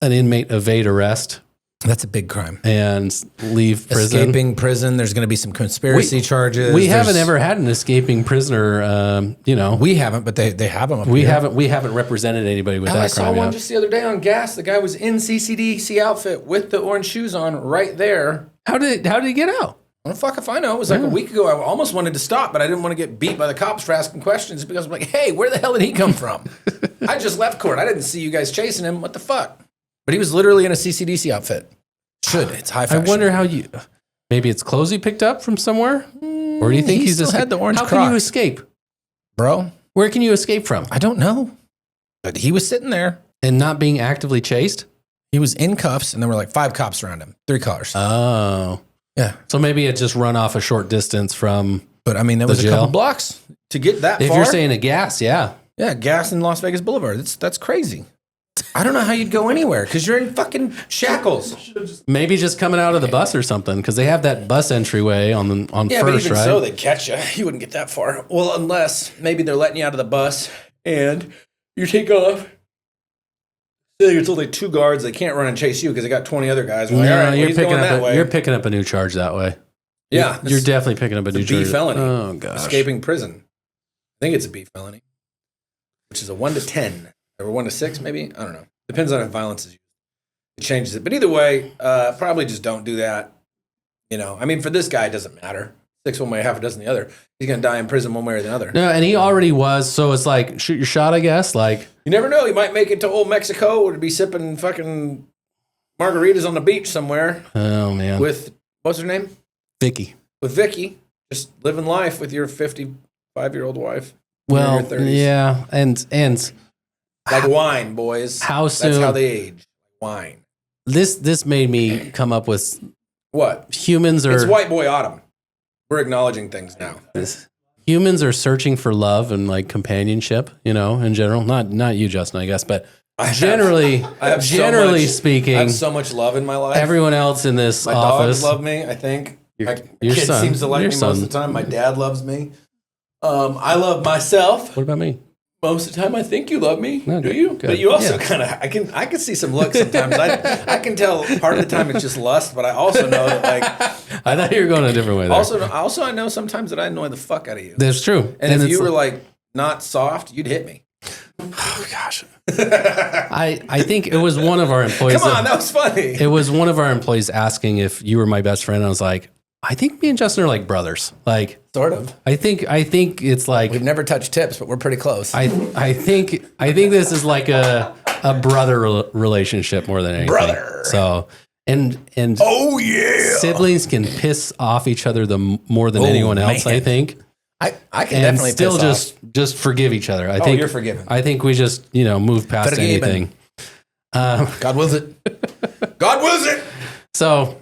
B: an inmate evade arrest.
A: That's a big crime.
B: And leave prison.
A: Escaping prison. There's going to be some conspiracy charges.
B: We haven't ever had an escaping prisoner.
A: We haven't, but they have them.
B: We haven't represented anybody with that
A: I saw
B: crime
A: one
B: yet.
A: just the other day on gas. The guy was in CCDC outfit with the orange shoes on right there.
B: How did he get out?
A: Well, fuck if I know. It was like a week ago. I almost wanted to stop, but I didn't want to get beat by the cops for asking questions because I'm like, hey, where the hell did he come from? I just left court. I didn't see you guys chasing him. What the fuck? But he was literally in a CCDC outfit. It's high fashion.
B: I wonder how maybe it's clothes he picked up from somewhere? Or do you think
A: he
B: he's
A: still had the orange
B: How
A: Crocs.
B: can you escape?
A: Bro,
B: Where can you escape from?
A: I don't know. But he was sitting there.
B: And not being actively chased?
A: He was in cuffs, and there were like 5 cops around him. 3 cars.
B: Oh.
A: Yeah.
B: So maybe it just run off a short distance from
A: But I mean, that was a couple blocks to get that
B: If
A: far.
B: you're saying a gas, yeah.
A: Yeah, gas in Las Vegas Boulevard. That's crazy. I don't know how you'd go anywhere because you're in fucking shackles.
B: Maybe just coming out of the bus or something, because they have that bus entryway on
A: Yeah, but
B: first,
A: even
B: right?
A: so, they'd catch you. You wouldn't get that far. Well, unless maybe they're letting you out of the bus and you take off. It's only 2 guards. They can't run and chase you because they got 20 other guys. Like, all right,
B: you're
A: he's going that way.
B: You're picking up a new charge that way.
A: Yeah,
B: You're definitely picking up a new
A: B
B: charge.
A: felony.
B: Oh gosh.
A: Escaping prison. I think it's a B felony, which is a 1 to 10 or 1 to 6, maybe. I don't know. Depends on if violence is used. It changes it. But either way, probably just don't do that. I mean, for this guy, it doesn't matter. 6 one way, half a dozen the other. He's going to die in prison one way or the other.
B: No, and he already was. So it's like, shoot your shot, I guess. Like,
A: you never know. He might make it to old Mexico or to be sipping fucking margaritas on the beach somewhere.
B: Oh, man.
A: With, what's her name?
B: Vicky.
A: With Vicky. Just living life with your 55-year-old wife.
B: Well,
A: in your 30s.
B: yeah. And
A: like wine, boys.
B: How soon?
A: That's how they age. Wine.
B: This made me come up with
A: What?
B: humans are
A: It's white boy autumn. We're acknowledging things now.
B: humans are searching for love and like companionship, in general. Not you, Justin, I guess, but generally speaking,
A: I have so much love in my life.
B: everyone else in this
A: my
B: office.
A: dogs love me, I think.
B: Your-
A: My
B: your
A: kid
B: son.
A: seems to like
B: Your
A: me most
B: son.
A: of the time. My dad loves me. I love myself.
B: What about me?
A: Most of the time, I think you love me.
B: No,
A: do you?
B: good.
A: But you also
B: Yeah.
A: kind of, I can see some looks sometimes. I can tell part of the time it's just lust, but I also know that
B: I thought you were going a different way there.
A: also I know sometimes that I annoy the fuck out of you.
B: That's true.
A: And if
B: it's
A: you were like not soft, you'd hit me.
B: oh gosh, I think it was one of our employees.
A: Come on, that was funny.
B: It was one of our employees asking if you were my best friend. I was like, I think me and Justin are like brothers. Like,
A: Sort of.
B: I think it's like
A: We've never touched tips, but we're pretty close.
B: I think this is like a brother relationship more than anything.
A: Brother.
B: So and
A: oh yeah.
B: siblings can piss off each other more than
A: Oh,
B: anyone else.
A: man.
B: I think.
A: I can
B: And
A: definitely
B: still
A: piss
B: just forgive each other. I
A: off.
B: think
A: You're forgiven.
B: I think we just move past
A: Forgiven.
B: anything.
A: God wills it. God wills it.
B: So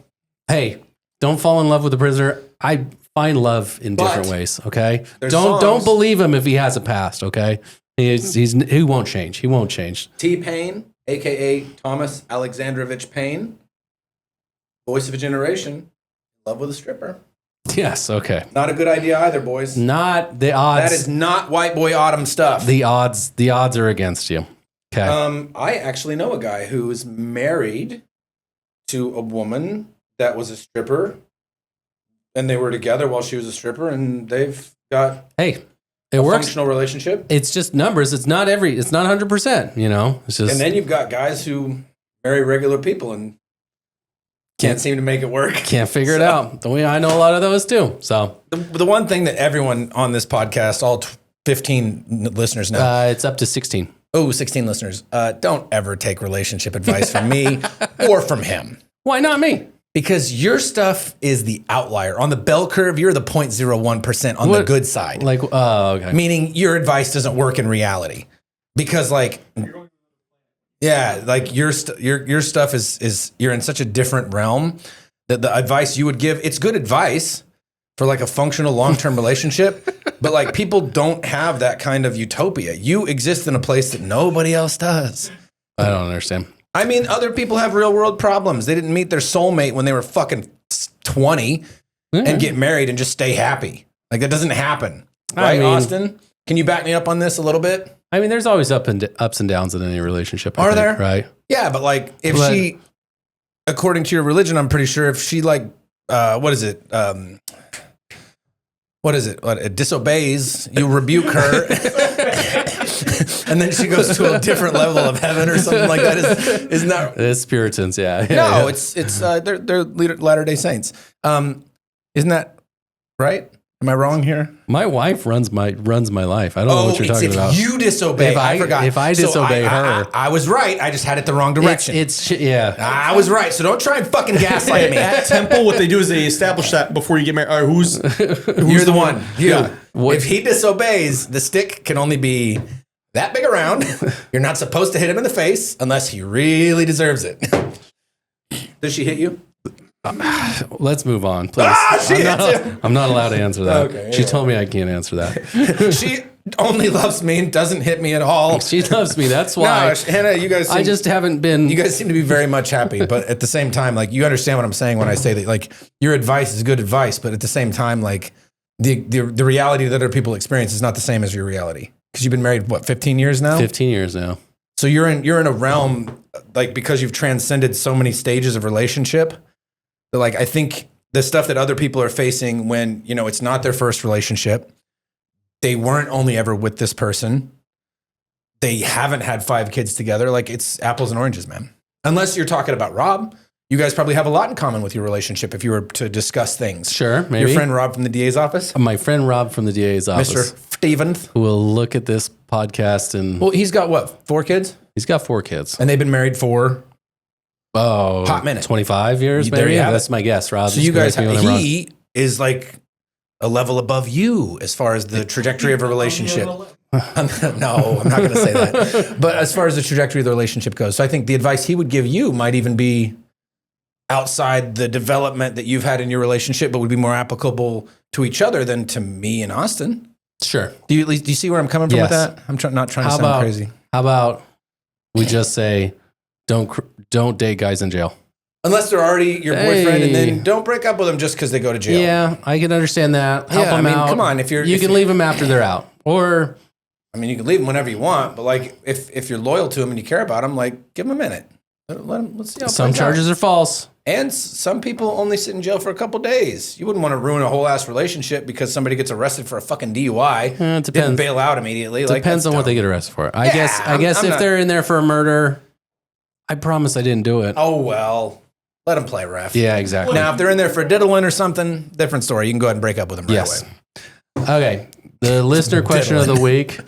B: hey, don't fall in love with the prisoner. I find love in different
A: But
B: ways. Okay,
A: there's
B: don't
A: songs-
B: believe him if he has a past. Okay, he won't change. He won't change.
A: T. Paine, a.k.a. Thomas Alexandrovich Paine, voice of a generation, in love with a stripper.
B: Yes. Okay.
A: Not a good idea either, boys.
B: Not the odds.
A: That is not white boy autumn stuff.
B: the odds. The odds are against you. Okay.
A: I actually know a guy who is married to a woman that was a stripper, and they were together while she was a stripper, and they've got
B: hey, It works.
A: Functional relationship.
B: It's just numbers. It's not 100%, you know? It's just.
A: And then you've got guys who marry regular people and can't seem to make it work.
B: Can't figure it out. I know a lot of those too. So
A: the one thing that everyone on this podcast, all 15 listeners know.
B: it's up to 16.
A: Oh, 16 listeners. Don't ever take relationship advice from me or from him.
B: Why not me?
A: Because your stuff is the outlier. On the bell curve, you're the 0.01% on the good side.
B: Like, okay.
A: Meaning your advice doesn't work in reality. Because like, yeah, like your stuff is you're in such a different realm that the advice you would give, it's good advice for like a functional long-term relationship, but like people don't have that kind of utopia. You exist in a place that nobody else does.
B: I don't understand.
A: I mean, other people have real world problems. They didn't meet their soulmate when they were fucking 20 and get married and just stay happy. Like that doesn't happen. Right, Austin? Can you back me up on this a little bit?
B: I mean, there's always ups and downs in any relationship.
A: Are there?
B: Right.
A: Yeah, but like if she, according to your religion, I'm pretty sure if she like, what is it? Disobeys, you rebuke her. And then she goes to a different level of heaven or something like that. Isn't that?
B: It's Puritans, yeah.
A: No, it's they're Latter-day Saints. Isn't that right? Am I wrong here?
B: My wife runs my life. I don't know what you're talking about.
A: If you disobey, I forgot.
B: If I disobey her,
A: I was right. I just had it the wrong direction.
B: Yeah.
A: I was right. So don't try and fucking gaslight me.
C: At Temple, what they do is they establish that before you get married. Who's
A: You're the one. You.
C: Yeah.
A: If he disobeys, the stick can only be that big around. You're not supposed to hit him in the face unless he really deserves it. Does she hit you?
B: Let's move on, please. I'm not allowed to answer that. Okay, she told me I can't answer that.
A: She only loves me and doesn't hit me at all.
B: She loves me. That's why.
A: No, Hannah, you guys.
B: I just haven't been.
A: You guys seem to be very much happy, but at the same time, like you understand what I'm saying when I say that, like your advice is good advice, but at the same time, like the reality that other people experience is not the same as your reality. Because you've been married, what, 15 years now?
B: 15 years now.
A: So you're in a realm like because you've transcended so many stages of relationship. Like, I think the stuff that other people are facing when, you know, it's not their first relationship, they weren't only ever with this person, they haven't had 5 kids together. Like, it's apples and oranges, man. Unless you're talking about Rob. You guys probably have a lot in common with your relationship if you were to discuss things.
B: Sure, maybe.
A: Your friend Rob from the DA's office?
B: My friend Rob from the DA's office.
A: Mr. Stevens.
B: Who will look at this podcast and...
A: Well, he's got what, 4 kids?
B: He's got 4 kids.
A: And they've been married for... hot minute.
B: 25 years, maybe? That's my guess, Rob.
A: So you guys, he is like a level above you as far as the trajectory of a relationship. No, I'm not going to say that. But as far as the trajectory of the relationship goes, so I think the advice he would give you might even be outside the development that you've had in your relationship, but would be more applicable to each other than to me and Austin.
B: Sure.
A: Do you see where I'm coming from with that? I'm not trying to sound crazy.
B: How about we just say, don't date guys in jail.
A: Unless they're already your boyfriend, and then don't break up with them just because they go to jail.
B: Yeah, I can understand that. Help them out.
A: Come on,
B: you can leave them after they're out, or
A: I mean, you can leave them whenever you want. But like, if you're loyal to them and you care about them, like, give them a minute. Let's see how
B: some charges are false,
A: and some people only sit in jail for a couple days. You wouldn't want to ruin a whole ass relationship because somebody gets arrested for a fucking DUI.
B: It depends.
A: Didn't bail out immediately.
B: Depends on what they get arrested for. I guess if they're in there for a murder. I promise I didn't do it.
A: Oh, well, let them play ref.
B: Yeah, exactly.
A: Now, if they're in there for diddling or something, different story. You can go ahead and break up with them right away.
B: Okay. The listener question of the week.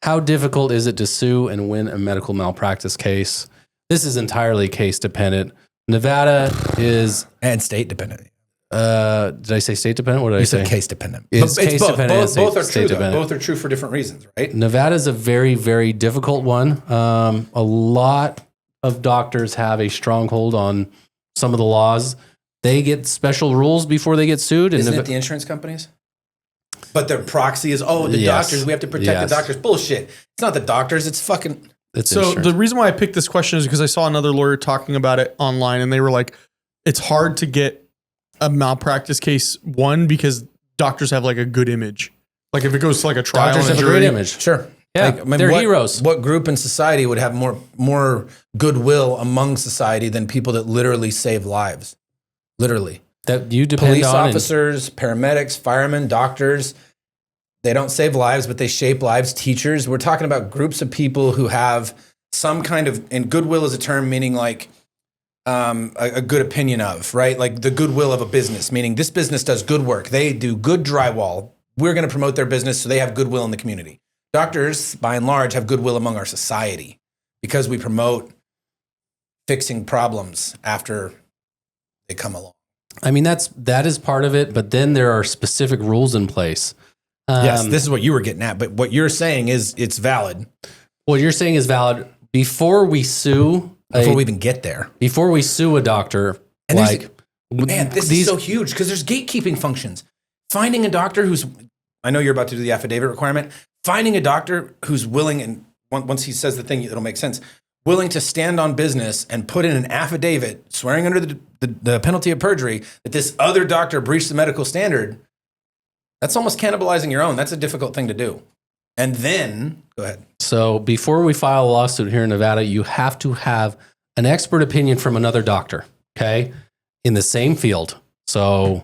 B: How difficult is it to sue and win a medical malpractice case? This is entirely case dependent. Nevada is...
A: And state dependent.
B: Did I say state dependent? What did I say?
A: You said case dependent.
B: It's case
A: both.
B: dependent.
A: Both are true. Both are true for different reasons, right?
B: Nevada's a very, very difficult one. A lot of doctors have a stronghold on some of the laws. They get special rules before they get sued.
A: Isn't it the insurance companies? But their proxy is, doctors, we have to protect the doctors. Bullshit. It's not the doctors, it's fucking...
C: So the reason why I picked this question is because I saw another lawyer talking about it online, and they were like, it's hard to get a malpractice case won because doctors have like a good image. Like if it goes to like a trial,
B: doctors have a great image.
A: Sure.
B: Yeah, they're heroes.
A: What group in society would have more goodwill among society than people that literally save lives? Literally.
B: That you depend
A: Police
B: on.
A: Officers, paramedics, firemen, doctors. They don't save lives, but they shape lives. Teachers, we're talking about groups of people who have some kind of, and goodwill is a term meaning like a good opinion of, right? Like the goodwill of a business, meaning this business does good work. They do good drywall. We're going to promote their business so they have goodwill in the community. Doctors, by and large, have goodwill among our society because we promote fixing problems after they come along.
B: I mean, that is part of it, but then there are specific rules in place.
A: Yes, this is what you were getting at, but what you're saying is it's valid.
B: What you're saying is valid. Before we
A: we even get there.
B: Before we sue a doctor,
A: and
B: like,
A: man, this is so huge because there's gatekeeping functions. Finding a doctor who's, I know you're about to do the affidavit requirement, finding a doctor who's willing, and once he says the thing, it'll make sense, willing to stand on business and put in an affidavit swearing under the penalty of perjury that this other doctor breached the medical standard, that's almost cannibalizing your own. That's a difficult thing to do. And then, go ahead.
B: So before we file a lawsuit here in Nevada, you have to have an expert opinion from another doctor, okay, in the same field. So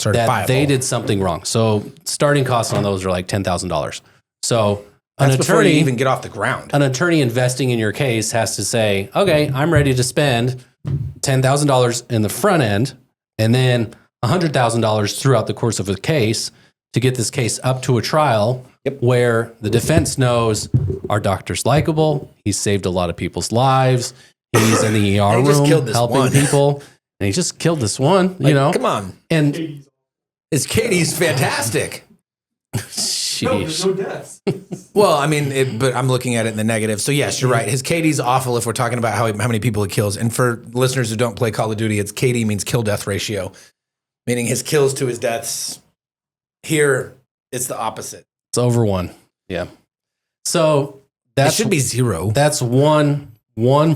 B: that they did something wrong. So starting costs on those are like $10,000. So
A: that's before you even get off the ground.
B: An attorney investing in your case has to say, okay, I'm ready to spend $10,000 in the front end and then $100,000 throughout the course of a case to get this case up to a trial where the defense knows our doctor's likable. He's saved a lot of people's lives. He's in the ER room helping people. And he just killed this one, you know?
A: Come on.
B: And
A: Katie's fantastic.
B: Sheesh.
C: No deaths.
A: Well, I mean, but I'm looking at it in the negative. So yes, you're right. His KD's awful if we're talking about how many people he kills. And for listeners who don't play Call of Duty, it's KD means kill death ratio, meaning his kills to his deaths. Here, it's the opposite.
B: It's over 1. Yeah. So that
A: should be 0.
B: That's one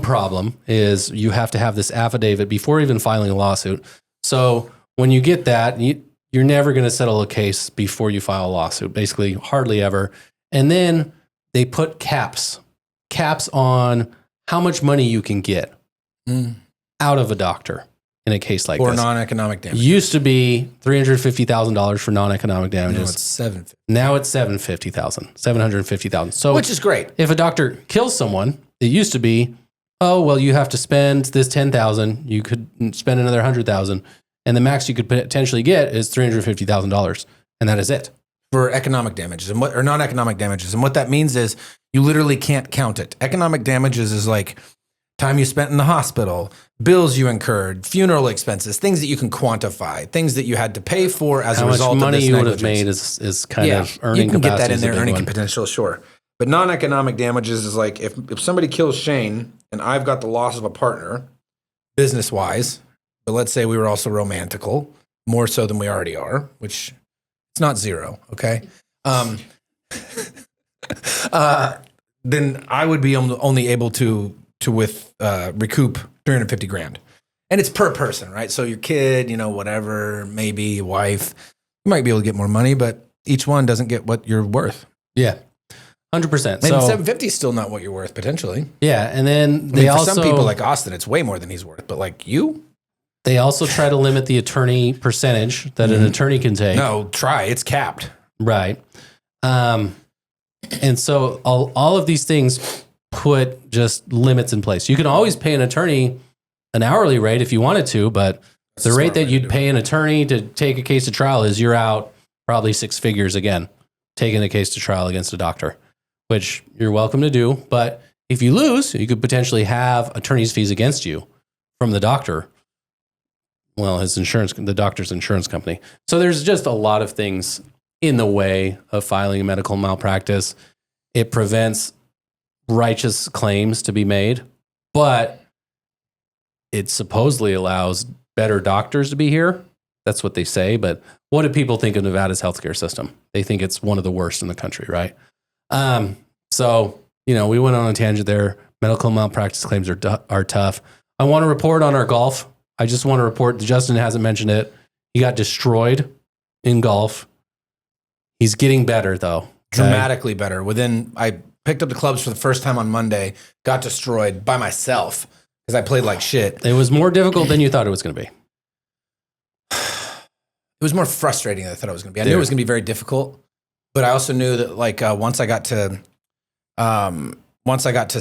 B: problem is you have to have this affidavit before even filing a lawsuit. So when you get that, you're never going to settle a case before you file a lawsuit, basically hardly ever. And then they put caps on how much money you can get out of a doctor in a case like
A: this.
B: Or
A: non-economic damage.
B: Used to be $350,000 for non-economic damages.
A: Now it's
B: $750,000. So
A: which is great.
B: If a doctor kills someone, it used to be, oh, well, you have to spend this $10,000. You could spend another $100,000. And the max you could potentially get is $350,000. And that is it.
A: For economic damages or non-economic damages. And what that means is you literally can't count it. Economic damages is like time you spent in the hospital, bills you incurred, funeral expenses, things that you can quantify, things that you had to pay for as a result of this negligence. How much money
B: you would have made is kind of earning capacity.
A: You can get that in there, earning potential, sure. But non-economic damages is like if somebody kills Shane and I've got the loss of a partner, business-wise, but let's say we were also romantical, more so than we already are, which it's not 0, okay? Then I would be only able to recoup $350,000, and it's per person, right? So your kid, whatever, maybe your wife, you might be able to get more money, but each one doesn't get what you're worth.
B: Yeah, 100%.
A: And $750 is still not what you're worth potentially.
B: Yeah, and then
A: for some people like Austin, it's way more than he's worth, but like you.
B: They also try to limit the attorney percentage that an attorney can take.
A: No, it's capped.
B: Right. And so all of these things put just limits in place. You can always pay an attorney an hourly rate if you wanted to, but the rate that you'd pay an attorney to take a case to trial is you're out probably 6 figures again, taking a case to trial against a doctor, which you're welcome to do. But if you lose, you could potentially have attorney's fees against you from the doctor. Well, the doctor's insurance company. So there's just a lot of things in the way of filing a medical malpractice. It prevents righteous claims to be made, but it supposedly allows better doctors to be here. That's what they say. But what do people think of Nevada's healthcare system? They think it's one of the worst in the country, right? So, we went on a tangent there. Medical malpractice claims are tough. I want to report on our golf. I just want to report, Justin hasn't mentioned it. He got destroyed in golf. He's getting better, though.
A: Dramatically better. I picked up the clubs for the first time on Monday, got destroyed by myself because I played like shit.
B: It was more difficult than you thought it was going to be.
A: It was more frustrating than I thought it was going to be. I knew it was going to be very difficult, But I also knew that like once I got to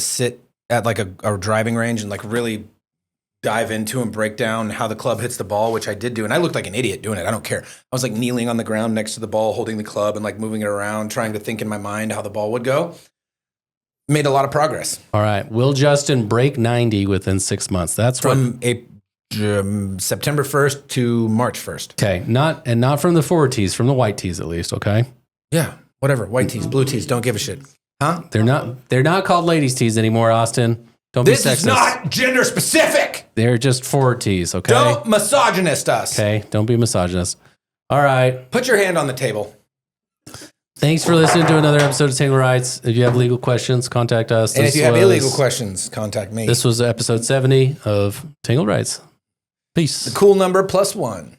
A: sit at like a driving range and like really dive into and break down how the club hits the ball, which I did do. And I looked like an idiot doing it. I don't care. I was like kneeling on the ground next to the ball, holding the club and like moving it around, trying to think in my mind how the ball would go. Made a lot of progress.
B: All right. Will Justin break 90 within 6 months? That's
A: From September 1st to March 1st.
B: Okay. Not from the forward tees, from the white tees at least. Okay.
A: Yeah. Whatever. White tees, blue tees. Don't give a shit. Huh?
B: They're not called ladies tees anymore, Austin. Don't be sexist.
A: This is not gender specific.
B: They're just forward tees, okay?
A: Don't misogynist us.
B: Okay, don't be misogynist. All right.
A: Put your hand on the table.
B: Thanks for listening to another episode of Tangle Rights. If you have legal questions, contact us.
A: And if you have illegal questions, contact me.
B: This was episode 70 of Tangle Rights. Peace.
A: The cool number +1.